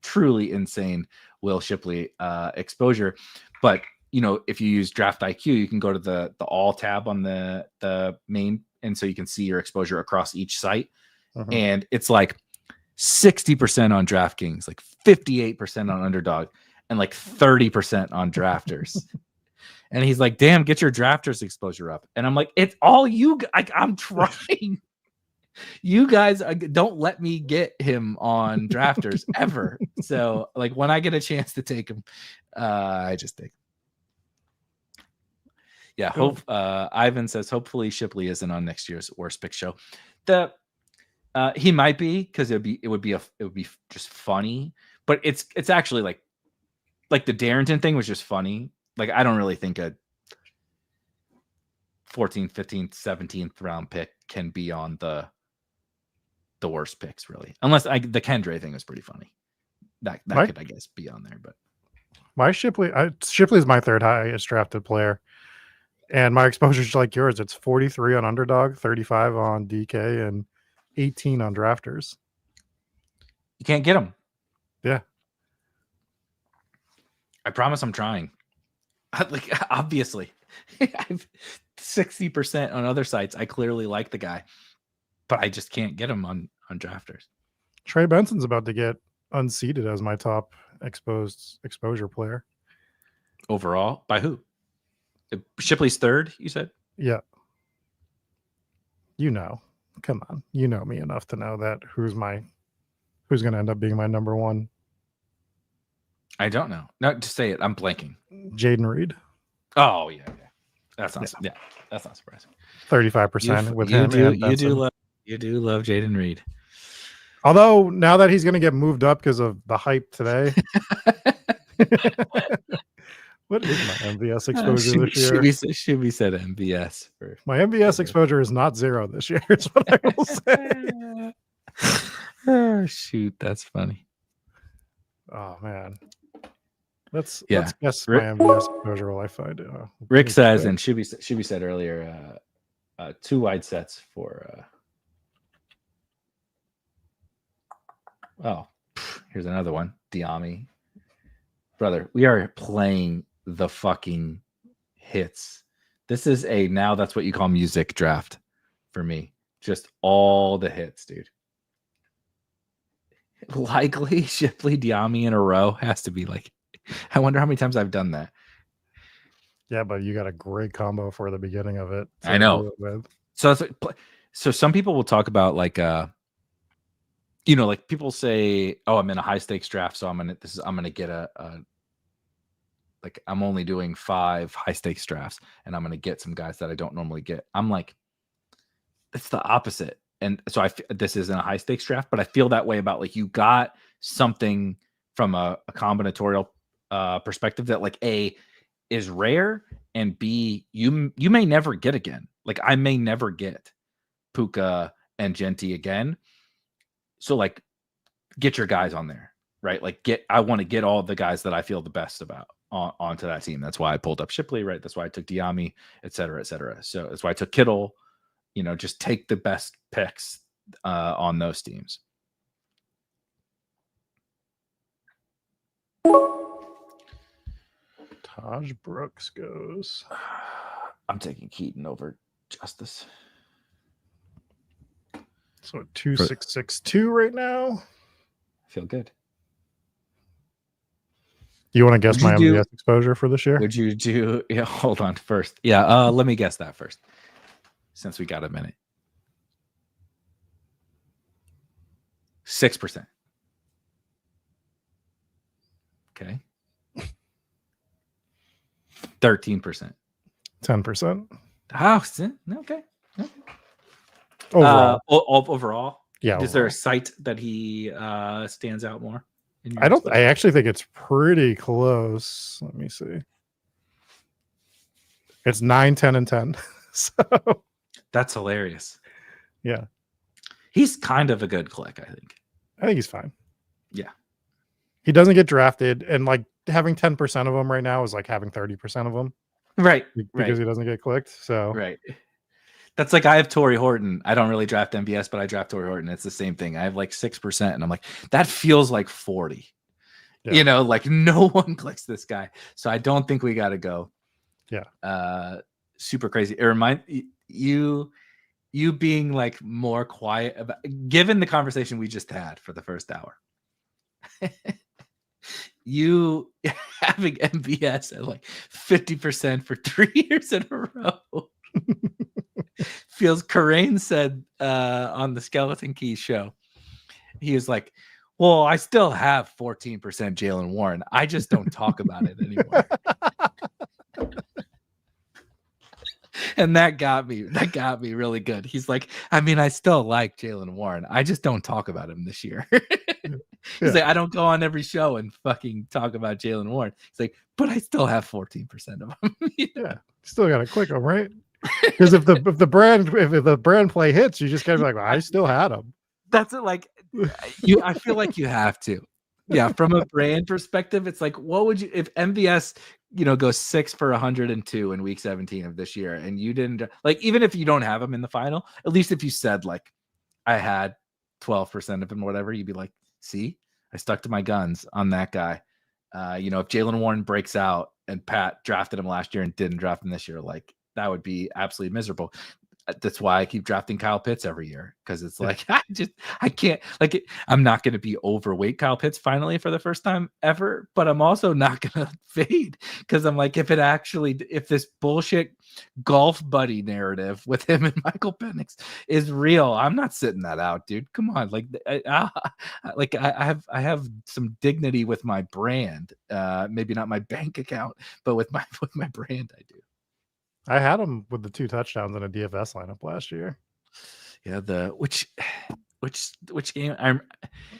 S1: truly insane Will Shipley exposure, but if you use Draft IQ, you can go to the all tab on the main, and so you can see your exposure across each site. And it's like 60% on DraftKings, like 58% on Underdog, and like 30% on Drafters. And he's like, damn, get your Drafters exposure up. And I'm like, it's all you. I'm trying. You guys don't let me get him on Drafters ever. So like when I get a chance to take him, I just take him. Yeah. Hope Ivan says hopefully Shipley isn't on next year's Worst Pick show. He might be, because it would be just funny, but it's actually like the Darrington thing was just funny. Like I don't really think a 14th, 15th, 17th round pick can be on the worst picks, really, unless the Kendre thing was pretty funny. That could, I guess, be on there. But
S2: my Shipley is my third highest drafted player, and my exposure is like yours. It's 43 on Underdog, 35 on DK, and 18 on Drafters.
S1: You can't get him.
S2: Yeah,
S1: I promise I'm trying. Like obviously, I've 60% on other sites. I clearly like the guy, but I just can't get him on Drafters.
S2: Trey Benson's about to get unseated as my top exposure player
S1: overall. By who? Shipley's third, you said?
S2: Yeah. Come on. You know me enough to know that who's going to end up being my number one.
S1: I don't know. No, just say it. I'm blanking.
S2: Jaden Reed.
S1: Oh yeah. That's not. Yeah, that's not surprising.
S2: 35% with him.
S1: You do love Jaden Reed.
S2: Although now that he's going to get moved up because of the hype today. What is my MVS exposure this year?
S1: Should be said MVS.
S2: My MVS exposure is not 0 this year. Is what I will say.
S1: Oh shoot, that's funny.
S2: Oh man. Let's guess my MVS exposure while I find it.
S1: Rick says, and should be said earlier, 2 wide sets for. Here's another one. Diami, brother, we are playing the fucking hits. This is now that's what you call music draft for me. Just all the hits, dude. Likely Shipley, Diami in a row has to be like. I wonder how many times I've done that.
S2: Yeah, but you got a great combo for the beginning of it.
S1: I know. So some people will talk about like like people say, "Oh, I'm in a high stakes draft, so I'm gonna get like I'm only doing 5 high stakes drafts, and I'm gonna get some guys that I don't normally get." I'm like, it's the opposite. And so this isn't a high stakes draft, but I feel that way about like you got something from a combinatorial perspective that like A is rare, and B you may never get again. Like I may never get Puka and Genti again. So like get your guys on there, right? Like I want to get all the guys that I feel the best about onto that team. That's why I pulled up Shipley, right? That's why I took Diami, et cetera, et cetera. So that's why I took Kittle. Just take the best picks on those teams.
S2: Taj Brooks goes.
S1: I'm taking Keaton over Justice.
S2: So 2662 right now.
S1: I feel good.
S2: You want to guess my MVS exposure for this year?
S1: Would you do? Yeah, hold on first. Yeah, let me guess that first, since we got a minute. 6%. Okay. 13%.
S2: 10%.
S1: Oh, okay.
S2: Overall.
S1: Yeah. Is there a site that he stands out more?
S2: I actually think it's pretty close. Let me see. It's 9, 10, and 10. So
S1: that's hilarious.
S2: Yeah.
S1: He's kind of a good click, I think.
S2: I think he's fine.
S1: Yeah.
S2: He doesn't get drafted, and like having 10% of them right now is like having 30% of them.
S1: Right.
S2: Because he doesn't get clicked. So
S1: right. That's like I have Torrey Horton. I don't really draft MVS, but I draft Torrey Horton. It's the same thing. I have like 6%, and I'm like, that feels like 40.
S2: Yeah.
S1: Like no one clicks this guy. So I don't think we got to go.
S2: Yeah.
S1: Super crazy. It reminds you being like more quiet about, given the conversation we just had for the first hour. You having MVS at like 50% for 3 years in a row feels. Corain said on the Skeleton Key show, he was like, well, I still have 14% Jalen Warren. I just don't talk about it anymore. And that got me really good. He's like, I mean, I still like Jalen Warren. I just don't talk about him this year. He's like, I don't go on every show and fucking talk about Jalen Warren. He's like, but I still have 14% of him.
S2: Yeah, still got to click him, right? Because if the brand play hits, you just gotta be like, well, I still had him.
S1: That's it. Like I feel like you have to. Yeah, from a brand perspective, it's like, what would you if MVS goes 6 for 102 in week 17 of this year, and you didn't, like, even if you don't have him in the final, at least if you said like I had 12% of him or whatever, you'd be like, see, I stuck to my guns on that guy. If Jalen Warren breaks out and Pat drafted him last year and didn't draft him this year, like that would be absolutely miserable. That's why I keep drafting Kyle Pitts every year, because it's like I can't, like, I'm not going to be overweight Kyle Pitts finally for the first time ever, but I'm also not going to fade, because I'm like, if this bullshit golf buddy narrative with him and Michael Penix is real, I'm not sitting that out, dude. Come on, like I have some dignity with my brand, maybe not my bank account, but with my brand, I do.
S2: I had him with the 2 touchdowns in a DFS lineup last year.
S1: Yeah, which game?
S2: It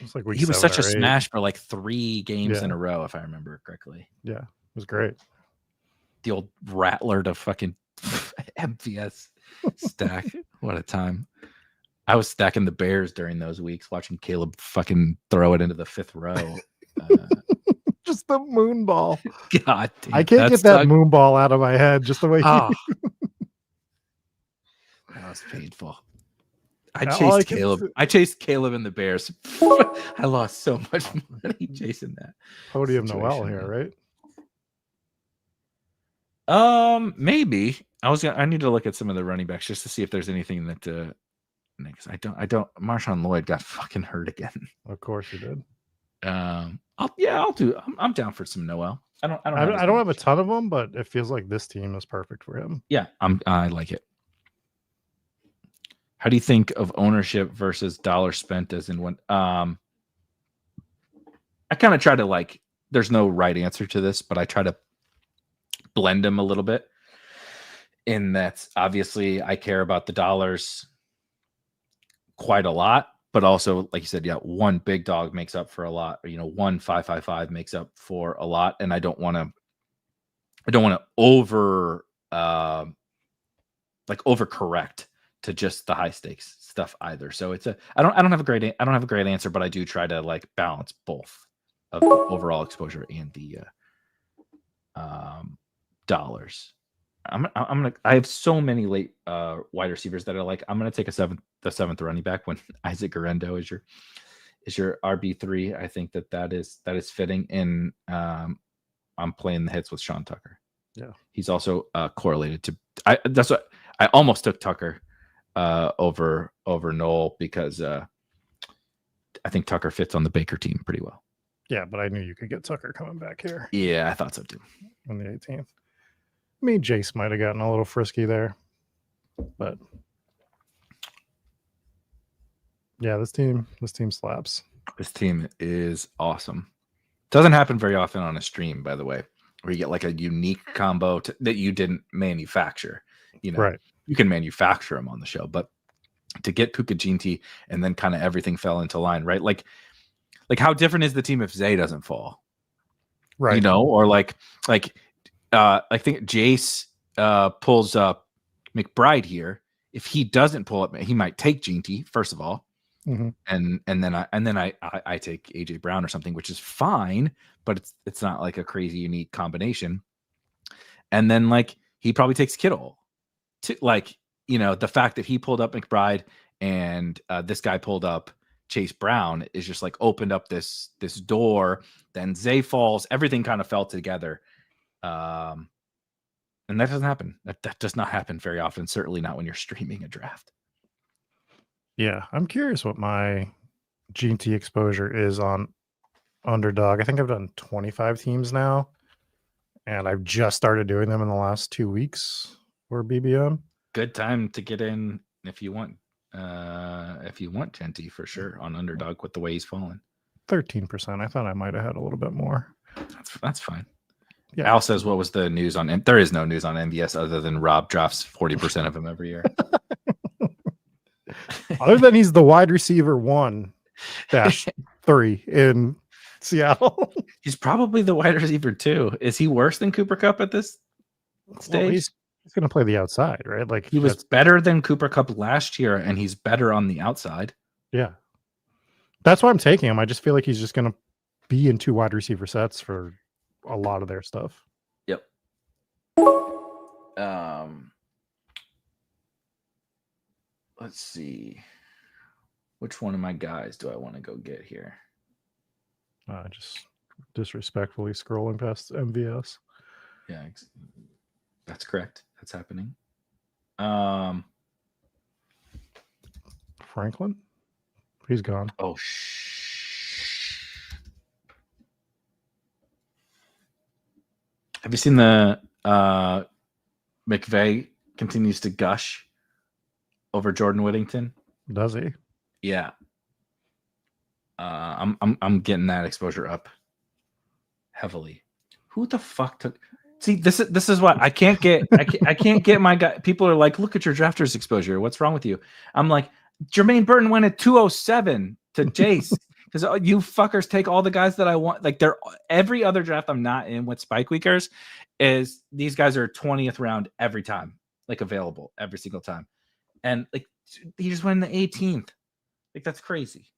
S2: was like
S1: he was such a smash for like 3 games in a row, if I remember correctly.
S2: Yeah, it was great.
S1: The old rattler to fucking MVS stack. What a time! I was stacking the Bears during those weeks, watching Caleb fucking throw it into the 5th row.
S2: Just the moon ball.
S1: God damn,
S2: I can't get that moon ball out of my head just the way
S1: that was painful. I chased Caleb and the Bears. I lost so much money chasing that.
S2: Podium Noel here,
S1: right? Maybe. I need to look at some of the running backs just to see if there's anything that I don't Marshawn Lloyd got fucking hurt again.
S2: Of course you did.
S1: I'll do. I'm down for some Noel. I don't have a
S2: ton of them, but it feels like this team is perfect for him.
S1: Yeah, I like it. How do you think of ownership versus dollar spent as in one? I kind of try to, like, there's no right answer to this, but I try to blend them a little bit. In that, obviously, I care about the dollars quite a lot, but also, like you said, yeah, one big dog makes up for a lot. Or, 1.555 makes up for a lot, and I don't want to overcorrect to just the high stakes stuff either. So I don't have a great answer, but I do try to, like, balance both of the overall exposure and the dollars. I have so many late wide receivers that are like, I'm gonna take the seventh running back when Isaac Garendo is your RB3. I think that is fitting, and I'm playing the hits with Sean Tucker.
S2: Yeah,
S1: he's also correlated to. That's what I almost took Tucker over Noel, because I think Tucker fits on the Baker team pretty well.
S2: Yeah, but I knew you could get Tucker coming back here.
S1: Yeah, I thought so too.
S2: On the 18th. I mean, Jace might have gotten a little frisky there, but yeah, this team slaps.
S1: This team is awesome. Doesn't happen very often on a stream, by the way, where you get like a unique combo that you didn't manufacture.
S2: Right?
S1: You can manufacture them on the show, but to get Puka Ginty and then kind of everything fell into line, right? Like how different is the team if Zay doesn't fall,
S2: right?
S1: Or like. I think Jace pulls up McBride here. If he doesn't pull up, he might take Ginty first of all,
S2: mm-hmm.
S1: and then I take AJ Brown or something, which is fine, but it's not like a crazy unique combination. And then, like, he probably takes Kittle. The fact that he pulled up McBride and this guy pulled up Chase Brown is just like opened up this door. Then Zay falls. Everything kind of fell together. And that doesn't happen. That does not happen very often. Certainly not when you're streaming a draft.
S2: Yeah, I'm curious what my GT exposure is on Underdog. I think I've done 25 teams now, and I've just started doing them in the last 2 weeks for BBM.
S1: Good time to get in if you want Genty for sure on Underdog with the way he's fallen.
S2: 13%. I thought I might have had a little bit more.
S1: That's fine.
S2: Yeah.
S1: Al says, what was the news on? There is no news on MVS other than Rob drafts 40% of them every year.
S2: Other than he's the wide receiver 1-3 in Seattle.
S1: He's probably the wide receiver 2. Is he worse than Cooper Kupp at this stage?
S2: Well, he's going to play the outside, right? Like
S1: he was better than Cooper Kupp last year, and he's better on the outside.
S2: Yeah. That's why I'm taking him. I just feel like he's just going to be in 2 wide receiver sets for a lot of their stuff.
S1: Yep. Let's see. Which one of my guys do I want to go get here?
S2: Just disrespectfully scrolling past MVS.
S1: Yeah, that's correct. That's happening.
S2: Franklin? He's gone.
S1: Oh, have you seen the McVay continues to gush over Jordan Whittington?
S2: Does he?
S1: Yeah. I'm getting that exposure up heavily. Who the fuck took? See, this is what I can't get. I can't get my guy. People are like, look at your drafters exposure. What's wrong with you? I'm like, Jermaine Burton went at 207 to Jace because you fuckers take all the guys that I want. Like every other draft I'm not in with Spike Weekers is these guys are 20th round every time, like available every single time, and like he just went in the 18th. Like that's crazy.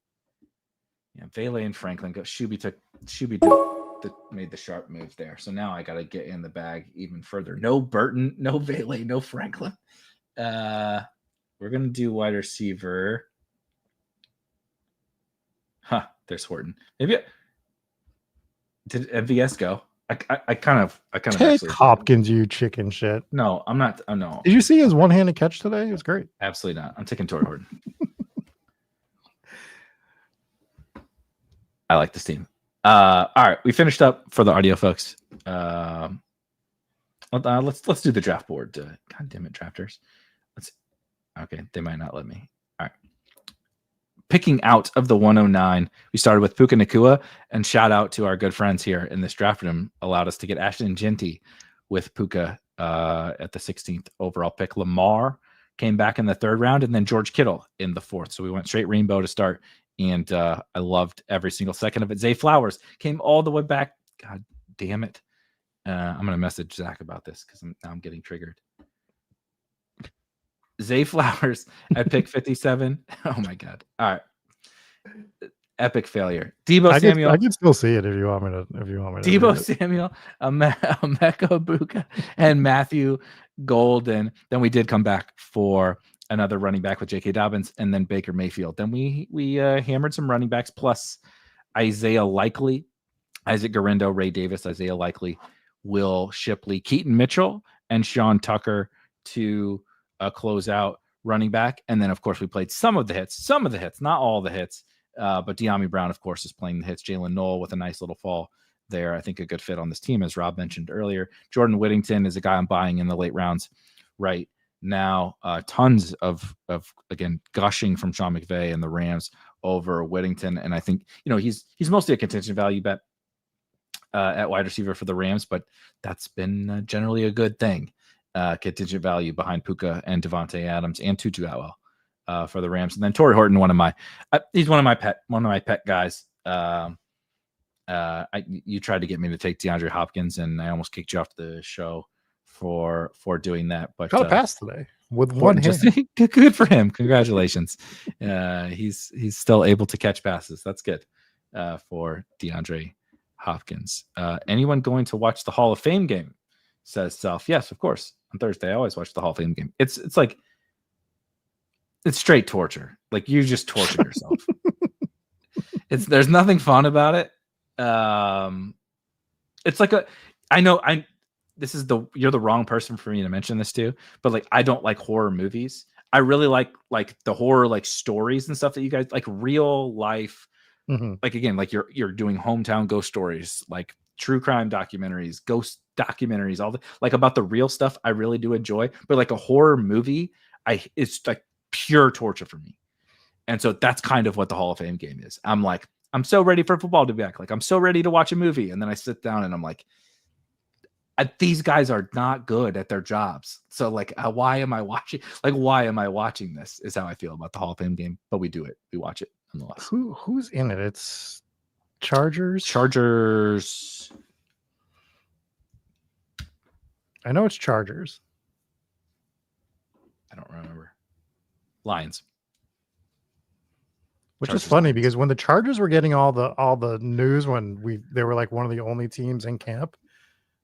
S1: Yeah, Vele and Franklin go. Shuby made the sharp move there. So now I got to get in the bag even further. No Burton, no Vele, no Franklin. We're gonna do wide receiver. There's Horton. Maybe did MVS go? I kind of
S2: take Hopkins, you chicken shit.
S1: No, I'm not. Oh no.
S2: Did you see his one-handed catch today? It was great.
S1: Absolutely not. I'm taking Torrey Horton. I like this team. All right, we finished up for the audio, folks. Let's do the draft board. God damn it, drafters. Okay, they might not let me. All right. Picking out of the 109, we started with Puka Nacua, and shout out to our good friends here in this draft room, allowed us to get Ashton Genty with Puka at the 16th overall pick. Lamar came back in the 3rd round, and then George Kittle in the 4th. So we went straight rainbow to start, and I loved every single second of it. Zay Flowers came all the way back. God damn it. I'm going to message Zach about this because I'm getting triggered. Zay Flowers at pick 57. Oh my God. All right. Epic failure. Debo Samuel.
S2: I can still see it if you want me to.
S1: Debo Samuel, Emeka Buka, and Matthew Golden. Then we did come back for another running back with J.K. Dobbins, and then Baker Mayfield. Then we hammered some running backs plus Isaiah Likely, Isaac Garendo, Ray Davis, Isaiah Likely, Will Shipley, Keaton Mitchell, and Sean Tucker to close out running back. And then, of course, we played some of the hits, not all the hits. But De'Ami Brown, of course, is playing the hits. Jalen Noel with a nice little fall there. I think a good fit on this team, as Rob mentioned earlier. Jordan Whittington is a guy I'm buying in the late rounds right now. Tons of again, gushing from Sean McVay and the Rams over Whittington. And I think, he's mostly a contingent value bet at wide receiver for the Rams, but that's been generally a good thing. Contingent value behind Puka and Devontae Adams and Tutu Atwell for the Rams. And then Torrey Horton, he's one of my pet guys. You tried to get me to take DeAndre Hopkins, and I almost kicked you off the show for doing that. But
S2: got a pass today with one hand.
S1: Good for him. Congratulations. He's still able to catch passes. That's good for DeAndre Hopkins. Anyone going to watch the Hall of Fame game? Says Self. Yes, of course. On Thursday, I always watch the Hall of Fame game. It's like it's straight torture. Like you just torture yourself. There's nothing fun about it. It's like you're the wrong person for me to mention this to, but like I don't like horror movies. I really like the horror like stories and stuff that you guys like, real life. Like again, like you're doing hometown ghost stories, like true crime documentaries, ghost documentaries, all the like about the real stuff. I really do enjoy, but like a horror movie, it's like pure torture for me. And so that's kind of what the Hall of Fame game is. I'm like, I'm so ready for football to be back. Like I'm so ready to watch a movie, and then I sit down and I'm like, these guys are not good at their jobs. So like, why am I watching? Like, why am I watching this? Is how I feel about the Hall of Fame game. But we do it. We watch it nonetheless.
S2: Who's in it? It's Chargers. I know it's Chargers.
S1: I don't remember. Lions.
S2: Which is funny because when the Chargers were getting all the news when they were like one of the only teams in camp,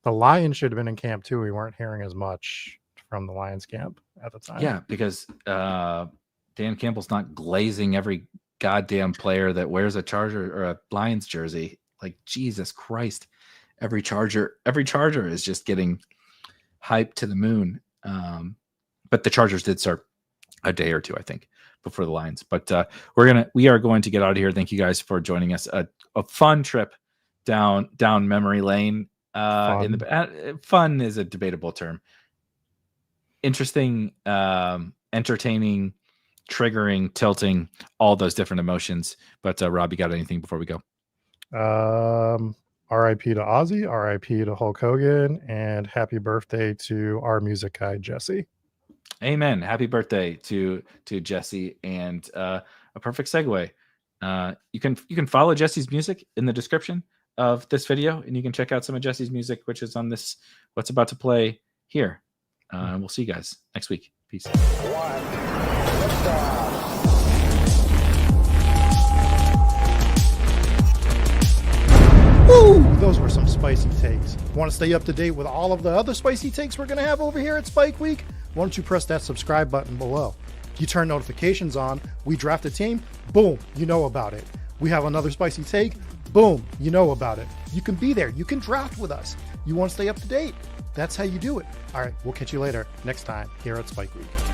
S2: the Lions should have been in camp too. We weren't hearing as much from the Lions camp at the time.
S1: Yeah, because Dan Campbell's not glazing every goddamn player that wears a Charger or a Lions jersey. Like Jesus Christ, every Charger is just getting hyped to the moon. But the Chargers did start a day or two, I think, before the Lions. But we are going to get out of here. Thank you guys for joining us. A fun trip down memory lane. Fun is a debatable term. Interesting, entertaining, triggering, tilting, all those different emotions. But Rob, you got anything before we go?
S2: R.I.P. to Ozzy, R.I.P. to Hulk Hogan, and happy birthday to our music guy Jesse.
S1: Amen. Happy birthday to Jesse, and a perfect segue. You can follow Jesse's music in the description of this video, and you can check out some of Jesse's music, which is on this what's about to play here. We'll see you guys next week. Peace.
S2: Woo! Those were some spicy takes. Want to stay up to date with all of the other spicy takes we're going to have over here at Spike Week? Why don't you press that subscribe button below? You turn notifications on, we draft a team, boom, you know about it. We have another spicy take, boom, you know about it. You can be there, you can draft with us. You want to stay up to date? That's how you do it. All right, we'll catch you later next time here at Spike Week.